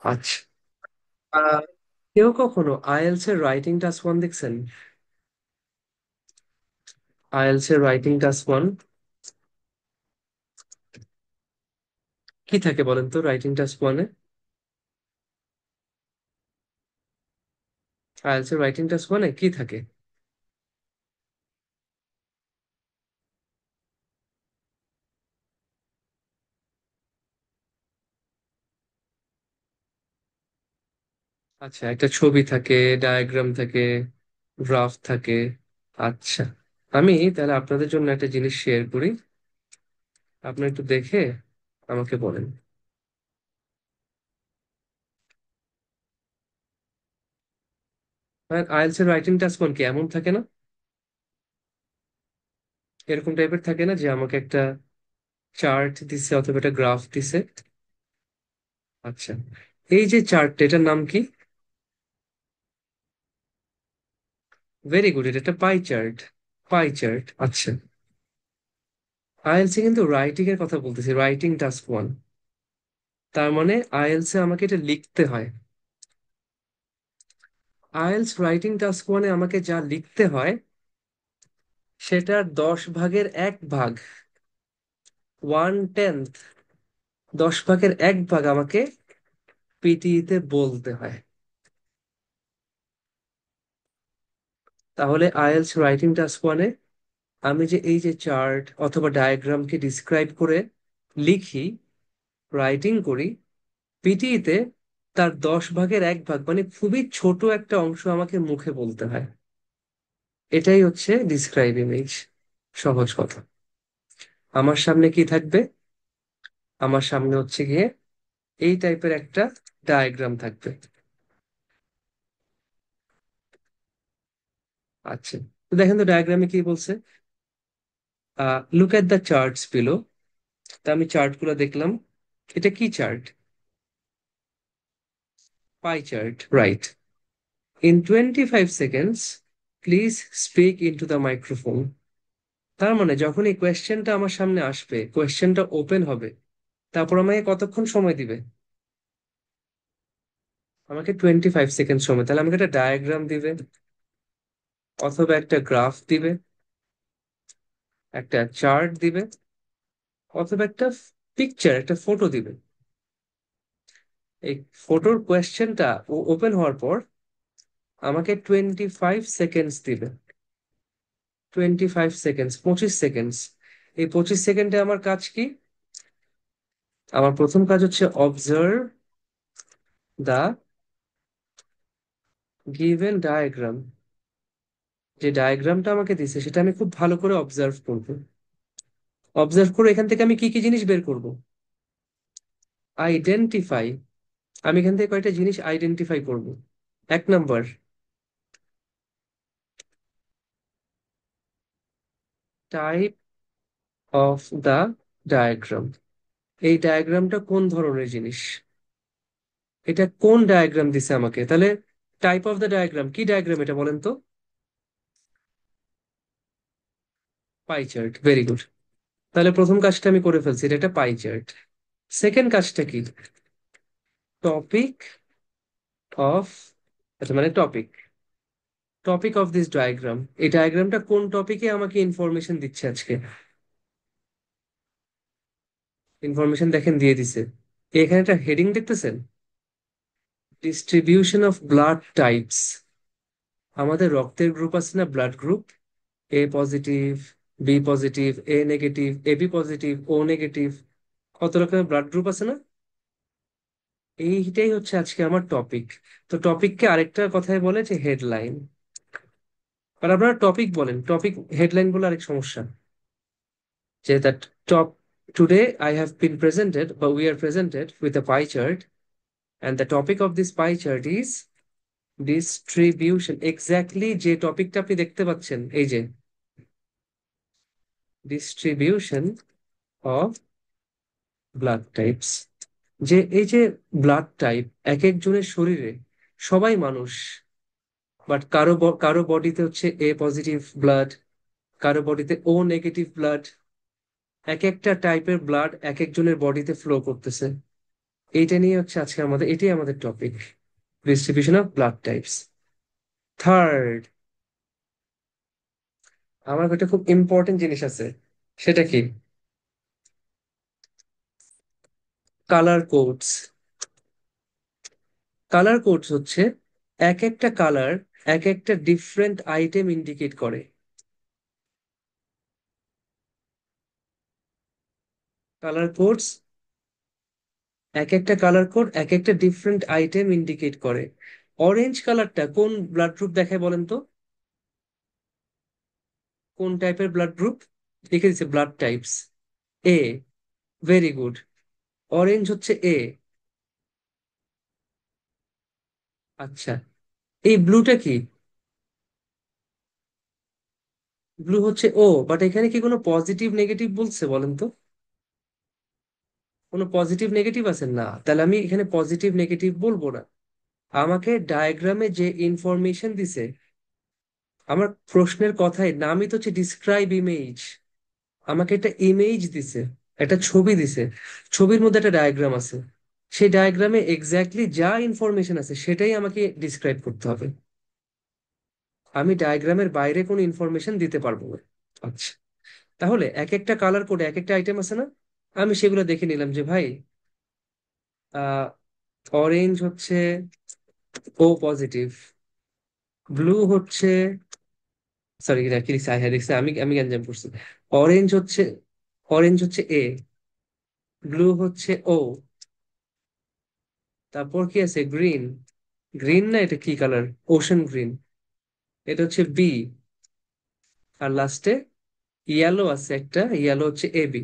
আচ্ছা। আহ, কেউ কখনো আইএলস এর রাইটিং টাস্ক ওয়ান দেখছেন? আইএলস এর রাইটিং টাস্ক ওয়ান কি থাকে বলেন তো? রাইটিং টাস্ক ওয়ানে আইএলস এর রাইটিং টাস্ক ওয়ানে কি থাকে? আচ্ছা, একটা ছবি থাকে, ডায়াগ্রাম থাকে, গ্রাফ থাকে। আচ্ছা, আমি তাহলে আপনাদের জন্য একটা জিনিস শেয়ার করি, আপনি একটু দেখে আমাকে বলেন। আইএলস এর রাইটিং টাস্ক ওয়ান কি এমন থাকে না? এরকম টাইপের থাকে না যে আমাকে একটা চার্ট দিছে অথবা একটা গ্রাফ দিছে? আচ্ছা, এই যে চার্টটা, এটার নাম কি? ভেরি গুড, এটা একটা পাই চার্ট। পাই চার্ট, আচ্ছা। আইএলস এ কিন্তু রাইটিং এর কথা বলতেছি, রাইটিং টাস্ক ওয়ান। তার মানে আইএলস এ আমাকে এটা লিখতে হয়। আইএলস রাইটিং টাস্ক ওয়ানে আমাকে যা লিখতে হয় সেটার 10 ভাগের 1 ভাগ, 1/10, 10 ভাগের 1 ভাগ আমাকে পিটিইতে বলতে হয়। তাহলে আইএলস রাইটিং টাস্ক ওয়ানে আমি যে এই যে চার্ট অথবা ডায়াগ্রামকে ডিসক্রাইব করে লিখি, রাইটিং করি, পিটিইতে তার 10 ভাগের 1 ভাগ মানে খুবই ছোট একটা অংশ আমাকে মুখে বলতে হয়। এটাই হচ্ছে ডিসক্রাইব ইমেজ, সহজ কথা। আমার সামনে কি থাকবে? আমার সামনে হচ্ছে গিয়ে এই টাইপের একটা ডায়াগ্রাম থাকবে। আচ্ছা, তো দেখেন তো ডায়াগ্রামে কি বলছে। Look at the charts below. তা আমি চার্ট গুলো দেখলাম। এটা কি chart? Pie chart, right. In 25 seconds please speak into the microphone. তার মানে যখন এই কোয়েশ্চেনটা আমার সামনে আসবে, কোয়েশ্চেনটা ওপেন হবে, তারপর আমাকে কতক্ষণ সময় দিবে? আমাকে 25 সেকেন্ড সময়। তাহলে আমাকে একটা ডায়াগ্রাম দিবে, অথবা একটা গ্রাফ দিবে, একটা চার্ট দিবে, অথবা একটা পিকচার, একটা ফটো দিবে। এই ফটোর কোয়েশ্চেনটা ওপেন হওয়ার পর আমাকে 25 সেকেন্ডস দিবে। 25 সেকেন্ডস, 25 সেকেন্ডস। এই 25 সেকেন্ডে আমার কাজ কি? আমার প্রথম কাজ হচ্ছে অবজার্ভ দা গিভেন ডায়াগ্রাম। যে ডায়াগ্রামটা আমাকে দিছে সেটা আমি খুব ভালো করে অবজার্ভ করব। অবজার্ভ করে এখান থেকে আমি কি কি জিনিস বের করব? আইডেন্টিফাই। আমি এখান থেকে কয়টা জিনিস আইডেন্টিফাই করব। 1 number, type of the diagram. এই ডায়াগ্রামটা কোন ধরনের জিনিস? এটা কোন ডায়াগ্রাম দিছে আমাকে? তাহলে টাইপ অফ দ্য ডায়াগ্রাম কি ডায়াগ্রাম এটা বলেন তো? Pie chart, very good. তাহলে প্রথম কাজটা আমি করে ফেলছি, এটা একটা পাই চার্ট। সেকেন্ড কাজটা কি? টপিক অফ, আচ্ছা মানে topic, topic of this diagram. এই ডায়াগ্রামটা কোন টপিকে আমাকে ইনফরমেশন দিচ্ছে আজকে? ইনফরমেশন দেখেন দিয়ে দিছে। এখানে একটা হেডিং দেখতেছেন, ডিস্ট্রিবিউশন অফ ব্লাড টাইপস। আমাদের রক্তের গ্রুপ আছে না, blood group. A positive, B positive, A negative, A B positive, O negative. কত রকমের ব্লাড গ্রুপ আছে না? এইটাই হচ্ছে আজকে আমার টপিক। তো টপিককে আরেকটা কথায় বলে যে হেডলাইন। আর আপনারা টপিক বলেন, টপিক হেডলাইন বলে আরেক সমস্যা। যে that top, today I have been presented বা we are presented with a pie chart, and the topic of this pie chart is distribution. Exactly যে টপিকটা আপনি দেখতে পাচ্ছেন, এই যে ডিস্ট্রিবিউশন অফ ব্লাড টাইপস। যে এই যে ব্লাড টাইপ এক একজনের শরীরে, সবাই মানুষ, বাট কারো বডিতে হচ্ছে এ পজিটিভ ব্লাড, কারো বডিতে ও নেগেটিভ ব্লাড। এক একটা টাইপের ব্লাড এক একজনের বডিতে ফ্লো করতেছে। এইটা নিয়ে হচ্ছে আজকে আমাদের, এটাই আমাদের topic, distribution of blood types. Third, আমার একটা খুব ইম্পর্টেন্ট জিনিস আছে, সেটা কি? Colour codes. কালার কোডস হচ্ছে এক একটা কালার এক একটা ডিফারেন্ট আইটেম ইন্ডিকেট করে। কালার কোডস, এক একটা কালার কোড এক একটা ডিফারেন্ট আইটেম ইন্ডিকেট করে। অরেঞ্জ কালারটা কোন ব্লাড গ্রুপ দেখায় বলেন তো? কোন টাইপের ব্লাড গ্রুপ? লিখে দিচ্ছে ব্লাড টাইপস। এ, ভেরি গুড। অরেঞ্জ হচ্ছে এ। আচ্ছা, এই ব্লুটা কি? ব্লু হচ্ছে ও, বাট এখানে কি কোনো পজিটিভ নেগেটিভ বলছে বলেন তো? কোনো পজিটিভ নেগেটিভ আছে না, তাহলে আমি এখানে পজিটিভ নেগেটিভ বলবো না। আমাকে ডায়াগ্রামে যে ইনফরমেশন দিছে, আমার প্রশ্নের কথায় নামই তো হচ্ছে ডিসক্রাইব ইমেজ। আমাকে একটা ইমেজ দিছে, একটা ছবি দিছে, ছবির মধ্যে একটা ডায়াগ্রাম আছে, সেই ডায়াগ্রামে এক্স্যাক্টলি যা ইনফরমেশন আছে সেটাই আমাকে ডিসক্রাইব করতে হবে। আমি ডায়াগ্রামের বাইরে কোনো ইনফরমেশন দিতে পারবো না। আচ্ছা, তাহলে এক একটা কালার কোডে এক একটা আইটেম আছে না? আমি সেগুলো দেখে নিলাম যে ভাই, আহ অরেঞ্জ হচ্ছে ও পজিটিভ, ব্লু হচ্ছে, সরি কি লিখছে, হ্যাঁ লিখছে, আমি আমি গ্যাঞ্জাম করছি। অরেঞ্জ হচ্ছে, অরেঞ্জ হচ্ছে এ, ব্লু হচ্ছে ও, তারপর কি আছে গ্রিন, গ্রিন না এটা কি কালার, ওশান গ্রিন, এটা হচ্ছে বি, আর লাস্টে ইয়েলো আছে একটা, ইয়েলো হচ্ছে এবি।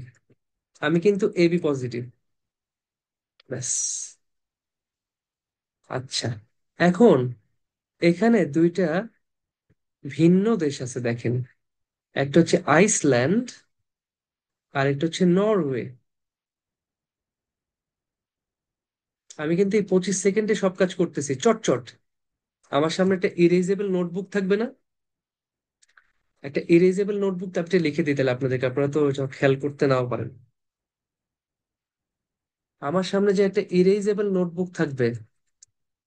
আমি কিন্তু এবি পজিটিভ, ব্যাস। আচ্ছা, এখন এখানে দুইটা ভিন্ন দেশ আছে দেখেন, একটা হচ্ছে আইসল্যান্ড আর একটা হচ্ছে নরওয়ে। আমি কিন্তু এই 25 সেকেন্ডে সব কাজ করতেছি চট চট। আমার সামনে একটা ইরেজেবল নোটবুক থাকবে না? একটা ইরেজেবল নোটবুক আপনি লিখে দিতে হবে আপনাদেরকে, আপনারা তো ওটা খেয়াল করতে নাও পারেন। আমার সামনে যে একটা ইরেজেবল নোটবুক থাকবে,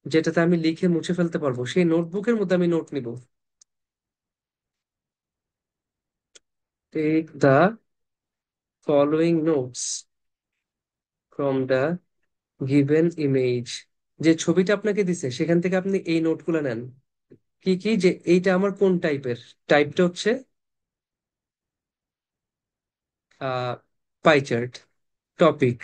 যেটাতে আমি লিখে মুছে ফেলতে পারবো, সেই নোটবুকের মধ্যে আমি নোট নিব। Take the following notes from the given image. যে ছবিটা আপনাকে দিছে সেখান থেকে আপনি এই নোটগুলো নেন। কি কি, যে এইটা আমার কোন টাইপের? টাইপটা হচ্ছে পাই চার্ট। টপিক,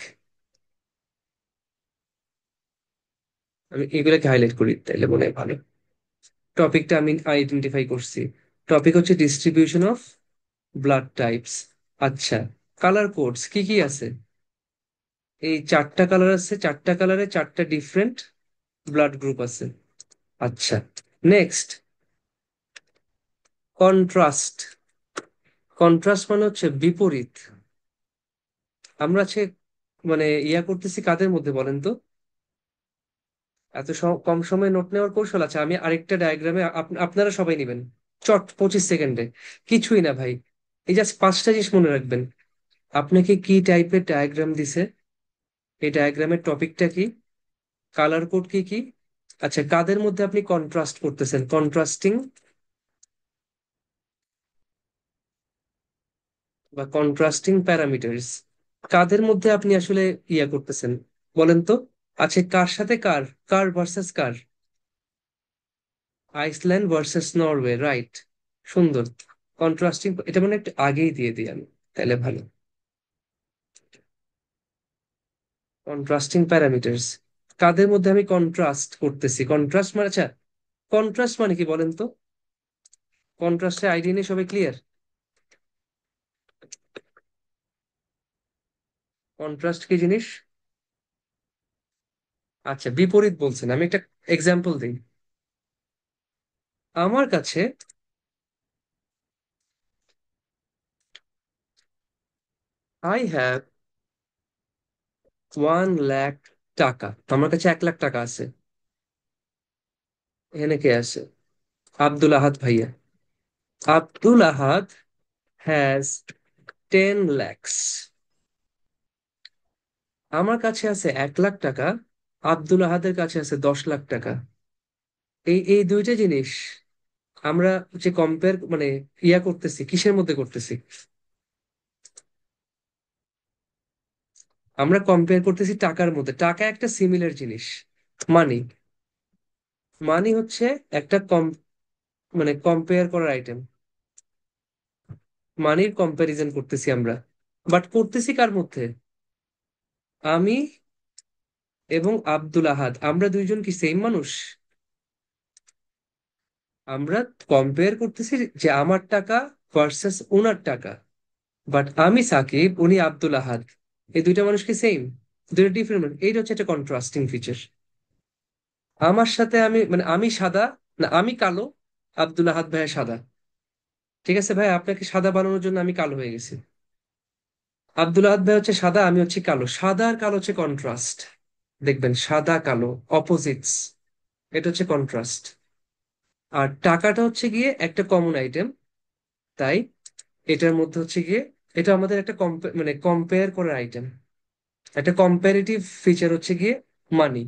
আমি এগুলোকে হাইলাইট করি তাইলে মনে হয় ভালো। টপিকটা আমি আইডেন্টিফাই করছি। টপিক হচ্ছে ডিস্ট্রিবিউশন অফ ব্লাড টাইপস। আচ্ছা, কালার কোডস কি কি আছে? এই চারটা কালার আছে, চারটা কালারে চারটা ডিফারেন্ট ব্লাড গ্রুপ আছে। আচ্ছা, নেক্সট, কন্ট্রাস্ট। কন্ট্রাস্ট মানে হচ্ছে বিপরীত। আমরা হচ্ছে মানে ইয়া করতেছি কাদের মধ্যে বলেন তো? এত কম সময়ে নোট নেওয়ার কৌশল আছে, আমি আরেকটা ডায়াগ্রামে আপনারা সবাই নেবেন চট 25 সেকেন্ডে। কিছুই না ভাই, এই জাস্ট 5টা জিনিস মনে রাখবেন। আপনাকে কি টাইপের ডায়াগ্রাম দিছে, এই ডায়াগ্রামের টপিকটা কি, কালার কোড কি কি, আচ্ছা কাদের মধ্যে আপনি কন্ট্রাস্ট করতেছেন, কন্ট্রাস্টিং বা কন্ট্রাস্টিং প্যারামিটার্স, কাদের মধ্যে আপনি আসলে ইয়া করতেছেন বলেন তো? আচ্ছা, কার সাথে কার, কার ভার্সেস কার? Iceland versus Norway, right. সুন্দর। কন্ট্রাস্টিং, এটা মানে একটু আগেই দিয়ে দিই আমি, তাহলে ভালো। কন্ট্রাস্টিং প্যারামিটার্স, কাদের মধ্যে আমি কন্ট্রাস্ট করতেছি, কন্ট্রাস্ট মানে, আচ্ছা কন্ট্রাস্ট মানে কি বলেন তো? কন্ট্রাস্টের আইডিয়া নিয়ে সবাই ক্লিয়ার? কন্ট্রাস্ট কি জিনিস? আচ্ছা, বিপরীত বলছেন, আমি একটা এক্সাম্পল দিই। আমার কাছে আই হ্যাভ 1 লাখ টাকা, আমার কাছে 1 লাখ টাকা আছে। এখানে কে আছে? আব্দুল আহাদ ভাইয়া। আব্দুল আহাদ হ্যাজ 10 lakhs। আমার কাছে আছে 1 লাখ টাকা, আব্দুল আহাদের কাছে আছে 10 লাখ টাকা। এই দুইটা জিনিস আমরা যে কম্পেয়ার মানে ইয়া করতেছি, কিসের মধ্যে করতেছি? আমরা কম্পেয়ার করতেছি টাকার মধ্যে। টাকা একটা সিমিলার জিনিস। মানি, মানি হচ্ছে একটা মানে কম্পেয়ার করার আইটেম। মানির কম্প্যারিজন করতেছি আমরা, বাট করতেছি কার মধ্যে? আমি এবং আব্দুল আহাদ, আমরা দুইজন কি সেম মানুষ? আমরা কম্পেয়ার করতেছি যে আমার টাকা ভার্সেস ওনার টাকা। বাট আমি সাকিব, উনি আব্দুল আহাদ, এই দুইটা মানুষ কি সেম? দুইটা ডিফারেন্ট মানুষ। এইটা হচ্ছে একটা কন্ট্রাস্টিং ফিচার। আমার সাথে আমি মানে আমি সাদা, না আমি কালো, আব্দুল আহাদ ভাইয়া সাদা। ঠিক আছে ভাই, আপনাকে সাদা বানানোর জন্য আমি কালো হয়ে গেছি। আব্দুল আহাদ ভাই হচ্ছে সাদা, আমি হচ্ছে কালো। সাদা আর কালো হচ্ছে কন্ট্রাস্ট। দেখবেন সাদা কালো অপোজিটস, এটা হচ্ছে কন্ট্রাস্ট। আর টাকাটা হচ্ছে গিয়ে একটা কমন আইটেম, তাই এটার মধ্যে হচ্ছে গিয়ে এটা আমাদের একটা মানে কম্পেয়ার করার আইটেম। একটা কম্পারেটিভ ফিচার হচ্ছে গিয়ে মানি।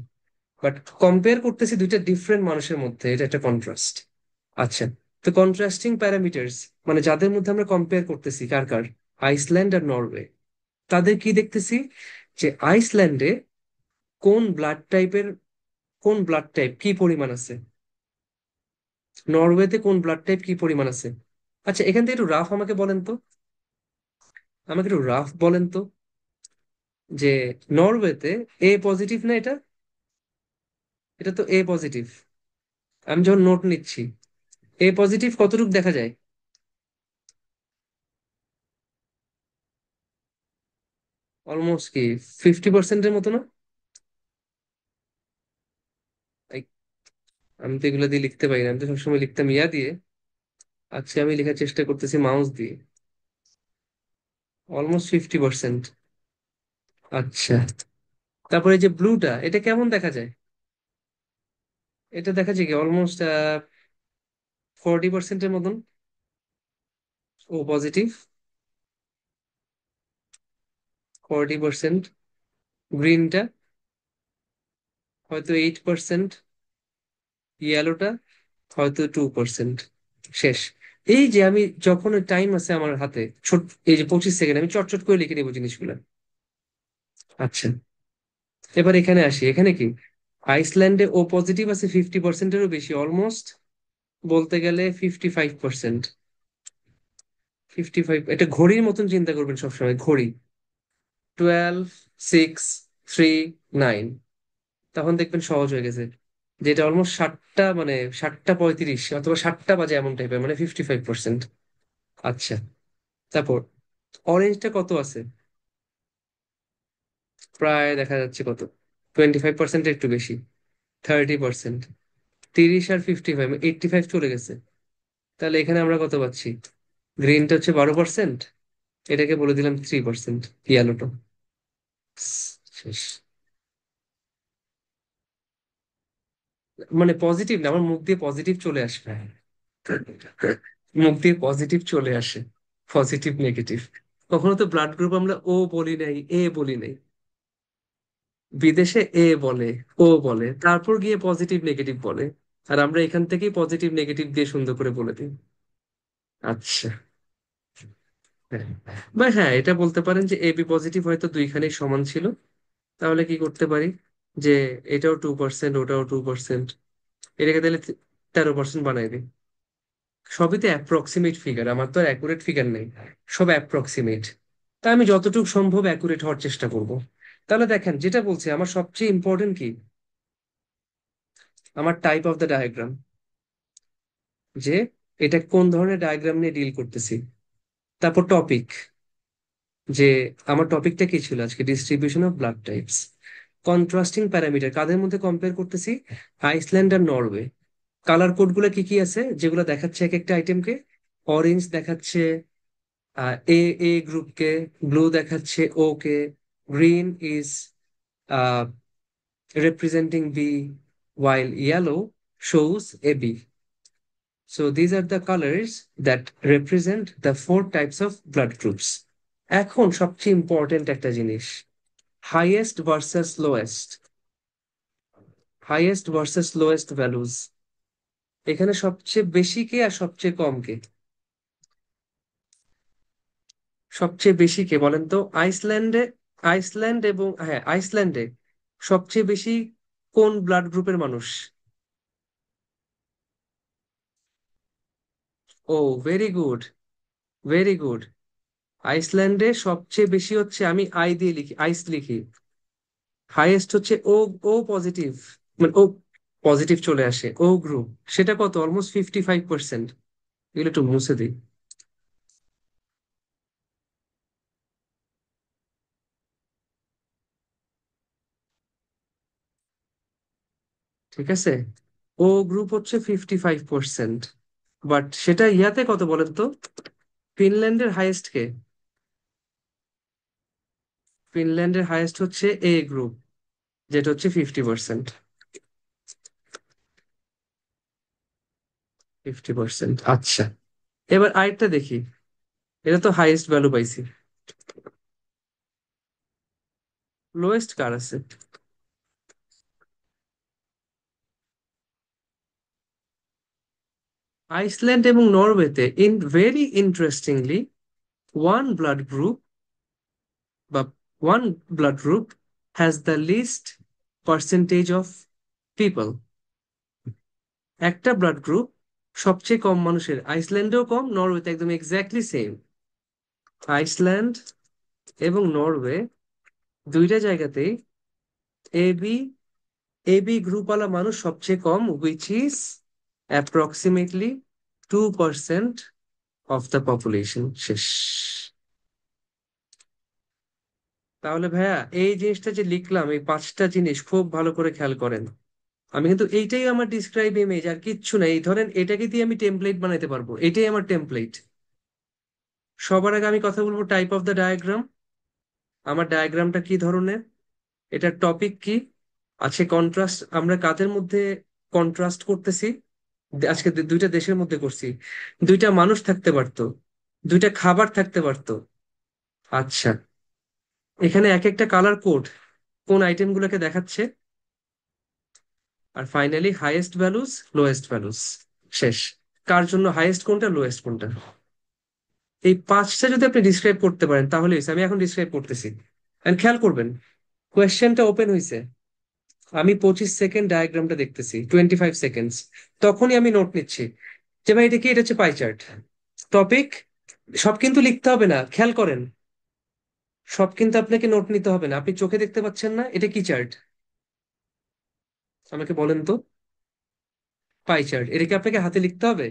বাট কম্পেয়ার করতেছি দুইটা ডিফারেন্ট মানুষের মধ্যে, এটা একটা কন্ট্রাস্ট। আচ্ছা, তো কন্ট্রাস্টিং প্যারামিটার্স মানে যাদের মধ্যে আমরা কম্পেয়ার করতেছি, কার কার? আইসল্যান্ড আর নরওয়ে। তাদের কি দেখতেছি? যে আইসল্যান্ডে কোন ব্লাড টাইপের, কোন ব্লাড টাইপ কি পরিমাণ আছে, নরওয়েতে কোন ব্লাড টাইপ কি পরিমাণ আছে। আচ্ছা, এখান থেকে একটু রাফ আমাকে বলেন তো, আমাকে একটু রাফ বলেন তো, যে নরওয়েতে এ পজিটিভ না এটা? এটা তো এ পজিটিভ। আমি যখন নোট নিচ্ছি, এ পজিটিভ কতটুকু দেখা যায়? অলমোস্ট কি 50%-এর মতো না? এই, আমি তো এগুলো দিয়ে লিখতে পারি না, আমি তো সবসময় লিখতাম ইয়া দিয়ে। আচ্ছা, আমি লেখার চেষ্টা করতেছি মাউস দিয়ে। অলমোস্ট 50%। আচ্ছা, তারপরে এই যে ব্লুটা, এটা কেমন দেখা যায়? এটা দেখা যায় কি অলমোস্ট 40%-এর মতন। ও পজিটিভ, 40%। গ্রিনটা হয়তো 8%। ইয়েলোটা হয়তো 2%। শেষ। এই যে আমি যখন টাইম আছে আমার হাতে, ছোট, এই যে 25 সেকেন্ড, আমি চটচট করে লিখে নেবো জিনিসগুলো। আচ্ছা, এবার এখানে আসি। এখানে কি আইসল্যান্ডে ও পজিটিভ আছে 50%-এরও বেশি, অলমোস্ট বলতে গেলে 55%। 55, এটা ঘড়ির মতন চিন্তা করবেন সবসময়, ঘড়ি। 12, 6, 3, 9, তখন দেখবেন সহজ হয়ে গেছে। যেটা অলমোস্ট 7টা, মানে 7টা 35 অথবা 7টা বাজে এমন টাইপের, মানে 55%। আচ্ছা, তারপর অরেঞ্জটা কত আছে? প্রায় দেখা যাচ্ছে কত, 25%, একটু বেশি, 30%। 30 আর 55, 85 চলে গেছে। তাহলে এখানে আমরা কত পাচ্ছি? গ্রিনটা হচ্ছে 12%, এটাকে বলে দিলাম 3%, ইয়ালোটা। শেষ। মানে পজিটিভ না, আমার মুখ দিয়ে পজিটিভ চলে আসবে, মুখ দিয়ে পজিটিভ চলে আসে। পজিটিভ নেগেটিভ, কখনো তো ব্লাড গ্রুপ আমরা ও বলি নাই, এ বলি নাই। বিদেশে এ বলে, ও বলে, তারপর গিয়ে পজিটিভ নেগেটিভ বলে। আর আমরা এখান থেকেই পজিটিভ নেগেটিভ দিয়ে সুন্দর করে বলে দিই। আচ্ছা, হ্যাঁ, বা হ্যাঁ, এটা বলতে পারেন যে এবি পজিটিভ হয়তো দুইখানেই সমান ছিল। তাহলে কি করতে পারি, যে এটাও 2%, ওটাও 2%, এটাকে তাহলে 13% বানাই দিই। সবই তো অ্যাপ্রক্সিমেট ফিগার, আমার তো আর অ্যাকুরেট ফিগার নেই, সব অ্যাপ্রক্সিমেট। তা আমি যতটুকু সম্ভব অ্যাকুরেট হওয়ার চেষ্টা করব। তাহলে দেখেন, যেটা বলছি আমার সবচেয়ে ইম্পর্টেন্ট কি, আমার টাইপ অফ দ্য ডায়াগ্রাম, যে এটা কোন ধরনের ডায়াগ্রাম নিয়ে ডিল করতেছি। তারপর টপিক, যে আমার টপিকটা কি ছিল আজকে, distribution of blood types. Contrasting parameter, কাদের মধ্যে কম্পেয়ার করতেছি? আইসল্যান্ড আর নরওয়ে। কালার কোড গুলো কি কি আছে যেগুলো দেখাচ্ছে এক একটা আইটেমকে? অরেঞ্জ দেখাচ্ছে এ, এ গ্রুপকে। ব্লু দেখাচ্ছে ও কে। Green is representing B, while yellow shows AB. So these are the colors that represent the 4 types of blood groups. এখন সবচেয়ে ইম্পর্টেন্ট একটা জিনিস, highest versus lowest, highest versus lowest values, এখানে সবচেয়ে বেশি কে আর সবচেয়ে কম কে? সবচেয়ে বেশি কে বলেন তো? আইসল্যান্ডে, আইসল্যান্ড এবং হ্যাঁ আইসল্যান্ডে সবচেয়ে বেশি কোন ব্লাড গ্রুপের মানুষ? ও, ভেরি গুড, ভেরি গুড। আইসল্যান্ডে সবচেয়ে বেশি হচ্ছে, আমি আই দিয়ে লিখি, আইস লিখি, হাইয়েস্ট হচ্ছে ও, ও পজিটিভ, মানে ও পজিটিভ চলে আসে, ও গ্রুপ। সেটা কত? অলমোস্ট 55%। এগুলো একটু মুছে দিই। ঠিক আছে, ও গ্রুপ হচ্ছে 55%। বাট সেটা ইয়াতে কত বলেন তো? ফিনল্যান্ডের হাইয়েস্ট কে? ফিনল্যান্ডের হাইয়েস্ট হচ্ছে এ গ্রুপ, যেটা হচ্ছে 50%। 50%, আচ্ছা। এবার আরেকটা দেখি, এটা তো হাইয়েস্ট ভ্যালু পাইছি, লোয়েস্ট কার আছে? আইসল্যান্ড এবং নরওয়েতে in very interestingly one blood group বা one blood group has the least percentage of people. একটা ব্লাড গ্রুপ সবচেয়ে কম মানুষের, আইসল্যান্ডেও কম, নরওয়েতে একদম এক্স্যাক্টলি সেম। আইসল্যান্ড এবং নরওয়ে দুইটা জায়গাতেই এবি, এবি গ্রুপওয়ালা মানুষ সবচেয়ে কম, which is approximately 2% of the population. শেষ। তাহলে ভাইয়া এই জিনিসটা যে লিখলাম, এই পাঁচটা জিনিস খুব ভালো করে খেয়াল করেন। আমি কিন্তু এইটাই আমার ডিসক্রাইব ইমেজ, আর কিচ্ছু না। এই ধরেন এটাকে দিয়ে আমি টেমপ্লেট বানাতে পারবো, এটাই আমার টেমপ্লেট। সবার আগে আমি কথা বলবো টাইপ অফ দ্য ডায়াগ্রাম। আমার ডায়াগ্রামটা কি ধরনের, এটার টপিক কি, আছে কন্ট্রাস্ট, আমরা কাদের মধ্যে কন্ট্রাস্ট করতেছি? আজকে দুইটা দেশের মধ্যে করছি। দুইটা মানুষ থাকতে পারতো, দুইটা খাবার থাকতে পারতো। আচ্ছা, এখানে এক একটা কালার কোড কোন আইটেম গুলোকে দেখাচ্ছে। আর finally highest values, lowest values. শেষ। কার জন্য হাইয়েস্ট কোনটা, লোয়েস্ট কোনটা। এই পাঁচটা যদি আপনি ডিসক্রাইব করতে পারেন তাহলে হয়েছে। আমি এখন ডিসক্রাইব করতেছি, এন্ড খেয়াল করবেন কোয়েশ্চেনটা ওপেন হয়েছে, আমি 25 সেকেন্ড ডায়াগ্রামটা দেখতেছি, 25 সেকেন্ডস। তখনই আমি নোট নিচ্ছি যে ভাই এটা কি, এটা হচ্ছে পাই চার্ট। টপিক, সব কিন্তু লিখতে হবে না, খেয়াল করেন। সব কিন্তু আপনাকে নোট নিতে হবে না, আপনি চোখে দেখতে পাচ্ছেন না, এটা কি চার্ট? আমাকে বলেন তো। পাই চার্ট, এটা কি আপনাকে হাতে লিখতে হবে?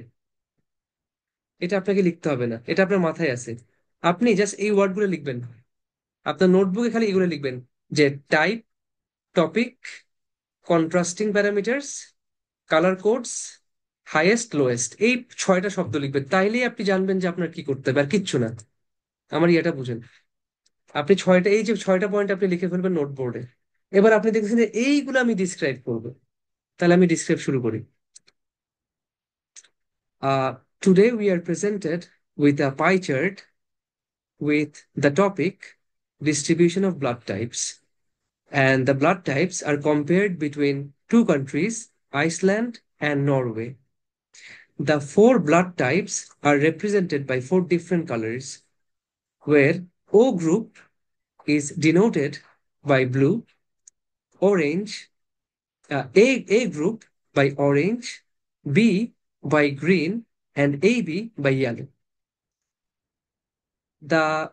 এটা আপনাকে লিখতে হবে না, এটা আপনার মাথায় আছে। আপনি জাস্ট এই ওয়ার্ডগুলো লিখবেন, আপনার নোটবুকে খালি এগুলো লিখবেন, যে type, topic, contrasting parameters, colour codes, highest lowest, এই ছয়টা শব্দ লিখবেন। তাইলেই আপনি জানবেন যে আপনার কি করতে হবে, আর কিচ্ছু না। আমার ইয়েটা বুঝেন। আপনি ছয়টা, এই যে ছয়টা পয়েন্ট আপনি লিখে ফেলবেন নোটবোর্ডে। এবার আপনি দেখছেন যে এইগুলো আমি ডিসক্রাইব করবো। তাহলে আমি ডিসক্রাইব শুরু করি। Today we are presented with a pie chart with the topic distribution of blood types, and the blood types are compared between two countries, Iceland and Norway. The four blood types are represented by four different colors, where O group is denoted by blue, orange, A group by orange, B by green, and AB by yellow. The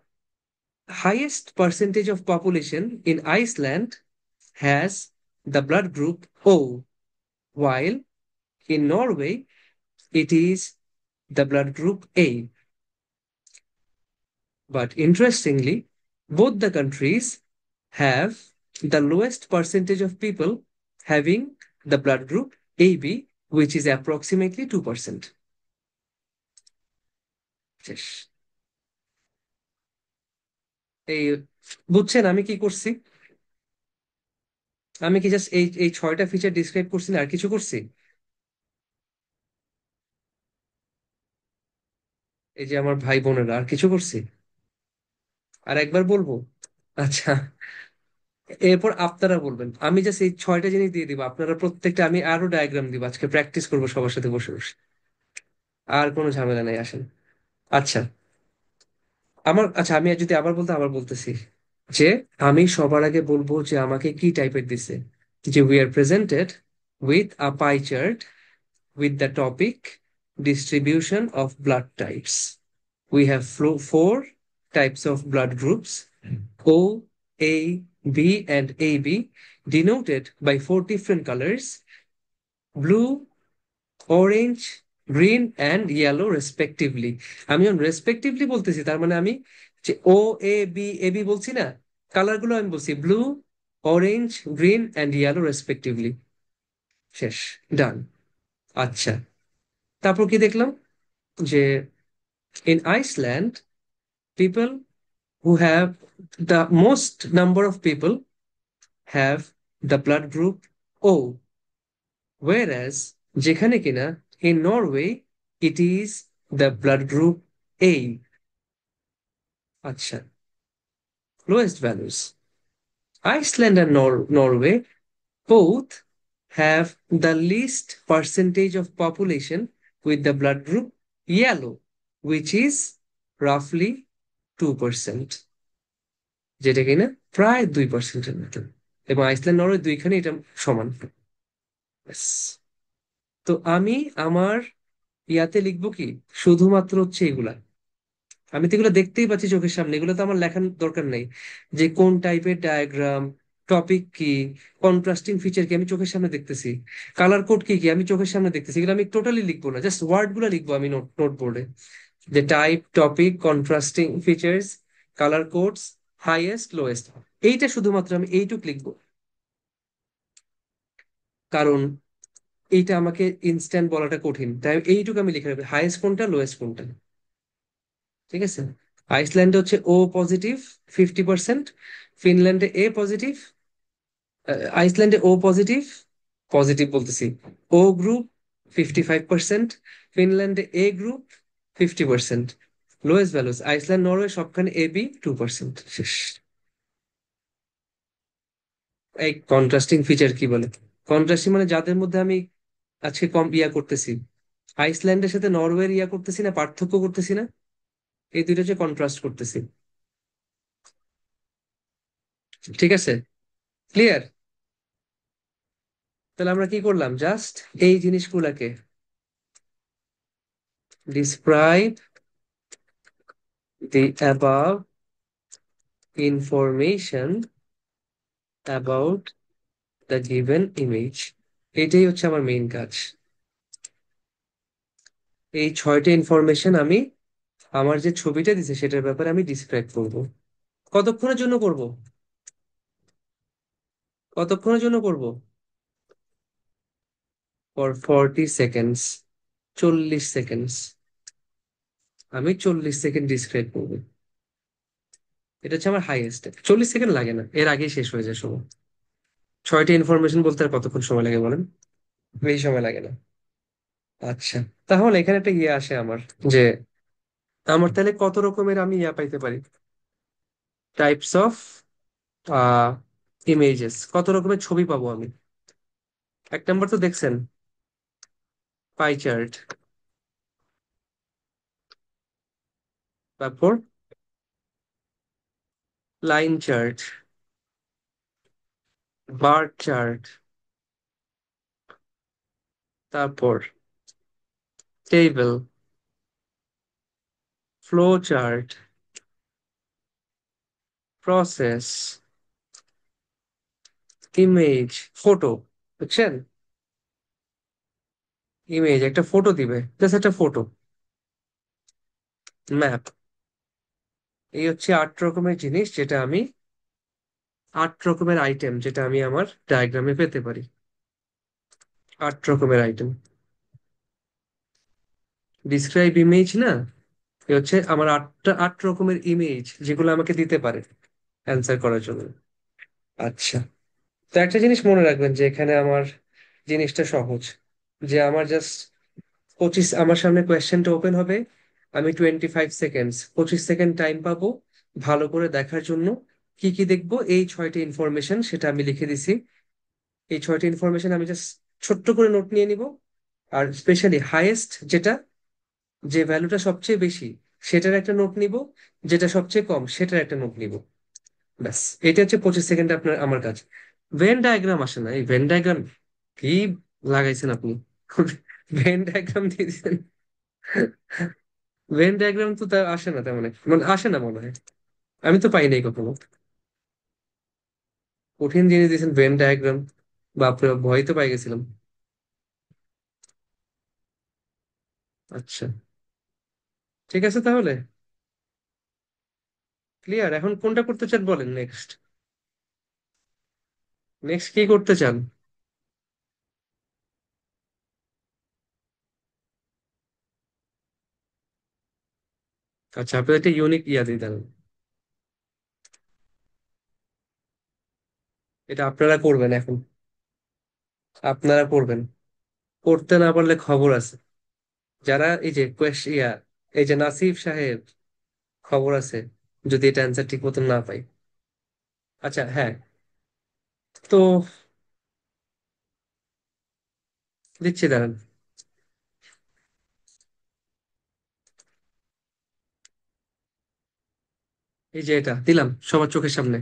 highest percentage of population in Iceland has the blood group O, while in Norway it is the blood group A. But interestingly, both the countries have the lowest percentage of people having the blood group AB, which is approximately 2%. শেষ। এই বুঝছেন আমি কি করছি? আমি কি just এই এই ছয়টা ফিচার ডিসক্রাইব করছি না আর কিছু করছি? এই যে আমার ভাই বোনেরা, আর কিছু করছি? আর একবার বলবো? আচ্ছা, এরপর আপনারা বলবেন, আমি জাস্ট এই 6টা জিনিস দিয়ে দিব, আপনারা প্রত্যেকটা, আমি আরো ডায়াগ্রাম দিব, আজকে প্র্যাকটিস করবো সবার সাথে বসে বসে। আর কোনো ঝামেলা নেই, আসেন। আচ্ছা, আচ্ছা, আমি যদি আবার বলতে আবার বলতেছি যে আমি সবার আগে বলবো যে আমাকে কি টাইপের দিছে। যে we are presented with a pie chart with the topic distribution of blood types. We have four types of blood groups: O, A, B, and AB, denoted by four different colors: blue, orange, green and yellow respectively. আমি যখন respectively বলতেছি, তার মানে আমি যে ও, এ, B, এ, B বলছি না, colour গুলো আমি বলছি blue, orange, green and yellow respectively. শেষ, ডান। আচ্ছা, তারপর কি দেখলাম যে in Iceland, people who have the most number of people have the blood group O, whereas যেখানে কিনা in Norway it is the blood group A. আচ্ছা, lowest values. Iceland and Norway both have the least percentage of population with the blood group yellow, which is roughly 2%, যেটা কিনা প্রায় 2%-এর মতো। এবং Iceland Norway দুইখানে এটা সমান। ব্যাস। তো আমি আমার ইয়াতে লিখবো কি, শুধুমাত্র হচ্ছে এগুলা। আমি তো এগুলো দেখতেই পাচ্ছি চোখের সামনে, এগুলো তো আমার লেখার দরকার নেই। যে কোন টাইপের ডায়াগ্রাম, টপিক কি, কন্ট্রাস্টিং ফিচার কি, আমি চোখের সামনে দেখতেছি। কালার কোড কি কি, আমি চোখের সামনে দেখতেছি। এগুলো আমি টোটালি লিখবো না, জাস্ট ওয়ার্ড গুলো লিখবো আমি নোটবোর্ডে। যে type, topic, contrasting features, colour codes, highest, lowest, এইটা শুধুমাত্র আমি এইটুক লিখবো। কারণ এইটা আমাকে ইনস্ট্যান্ট বলাটা কঠিন, তাই এইটুকু আমি লিখে রাখবো, হাইয়েস্ট কোনটা, লোয়েস্ট কোনটা। ঠিক আছে। আইসল্যান্ডে হচ্ছে ও পজিটিভ 50%, ফিনল্যান্ডে এ পজিটিভ, আইসল্যান্ডে ও পজিটিভ, পজিটিভ বলতেছি, ও গ্রুপ 55%, ফিনল্যান্ডে A group 50%। Lowest values Iceland, Norway সবখানে এ বি 2%। শেষ। এই কন্ট্রাস্টিং ফিচার কি বলে? কন্ট্রাস্টিং মানে যাদের মধ্যে আমি আজকে কম ইয়া করতেছি, আইসল্যান্ডের সাথে নরওয়ের ইয়া করতেছি না, পার্থক্য করতেছি না, এই দুইটা যে কন্ট্রাস্ট করতেছি। ঠিক আছে, ক্লিয়ার? তাহলে আমরা কি করলাম, জাস্ট এই জিনিসগুলাকে describe the above information about the given image, এটাই হচ্ছে আমার মেইন কাজ। এই 6টা ইনফরমেশন আমি আমার যে ছবিটা দিছে সেটার ব্যাপারে আমি ডিসক্রাইব করব। কতক্ষণের জন্য করব? কতক্ষণের জন্য করব? For 40 seconds, 40 seconds. আমি 40 সেকেন্ড ডিসক্রাইব করবো। এটা হচ্ছে আমার হাইয়েস্ট। 40 সেকেন্ড লাগে না, এর আগেই শেষ হয়ে যায় সময়। 6টা ইনফরমেশন বলতে আর কতক্ষণ সময় লাগে বলেন? বেশি সময় লাগে না। আচ্ছা, তাহলে এখানে একটা ইয়ে আসে আমার, যে আমার তাহলে কত রকমের আমি ইয়া পাইতে পারি, টাইপস অফ ইমেজেস, কত রকমের ছবি পাবো আমি। 1 নম্বর তো দেখছেন, পাই চার্ট। তারপর লাইন চার্ট, বার চার্ট, তারপর table, flow chart, process, image, photo. বুঝছেন? ইমেজ একটা ফটো দিবে, জাস্ট একটা ফটো, ম্যাপ। এই হচ্ছে 8 রকমের জিনিস, যেটা আমি 8 রকমের আইটেম যেটা আমি আমার ডায়াগ্রামে পেতে পারি। 8 রকমের আইটেম, ডিসক্রাইব ইমেজ না, এ হচ্ছে আমার 8 রকমের ইমেজ যেগুলো আমাকে দিতে পারে অ্যান্সার করার জন্য। আচ্ছা, তো একটা জিনিস মনে রাখবেন যে এখানে আমার জিনিসটা সহজ, যে আমার জাস্ট 25, আমার সামনে কোয়েশ্চেনটা ওপেন হবে, আমি 25 সেকেন্ডস, 25 সেকেন্ড টাইম পাবো ভালো করে দেখার জন্য, কি কি দেখবো, এই 6টি ইনফরমেশন সেটা আমি লিখে দিছি। এই 6টি ইনফরমেশন আমি জাস্ট ছোট্ট করে নোট নিয়ে নিব। আর স্পেশালি হাইয়েস্ট যেটা, যে ভ্যালুটা সবচেয়ে বেশি সেটার একটা নোট নিব, যেটা সবচেয়ে কম সেটার একটা নোট নিব। ব্যাস, এটা হচ্ছে 25 সেকেন্ডে আপনার আমার কাজ। ভেন ডায়াগ্রাম আসে না, এই ভেন ডায়াগ্রাম কি লাগাইছেন আপনি? ভেন ডায়াগ্রাম দিয়ে দিচ্ছেন। ভেন ডায়াগ্রাম তো তা আসে না, তেমন মানে আসে না মনে হয়। আমি তো পাই নাই কখনো। কঠিন জিনিস দিয়েছেন ভেন ডায়াগ্রাম, বাপরে বাপ, ভয় তো পাই গেছিলাম। আচ্ছা, ঠিক আছে তাহলে। ক্লিয়ার? এখন কোনটা করতে চান বলেন নেক্সট। নেক্সট কি করতে চান? আচ্ছা, আপনি একটা ইউনিক ইয়া দিয়ে দেন। এটা আপনারা করবেন এখন, আপনারা করবেন। করতে না পারলে খবর আছে। যারা এই যে ইয়া, এই যে নাসিফ সাহেব, খবর আছে যদি এটা অ্যান্সার ঠিক মতন না পাই। আচ্ছা হ্যাঁ, তো দিচ্ছি দাঁড়ান। এই যে এটা দিলাম সবার চোখের সামনে।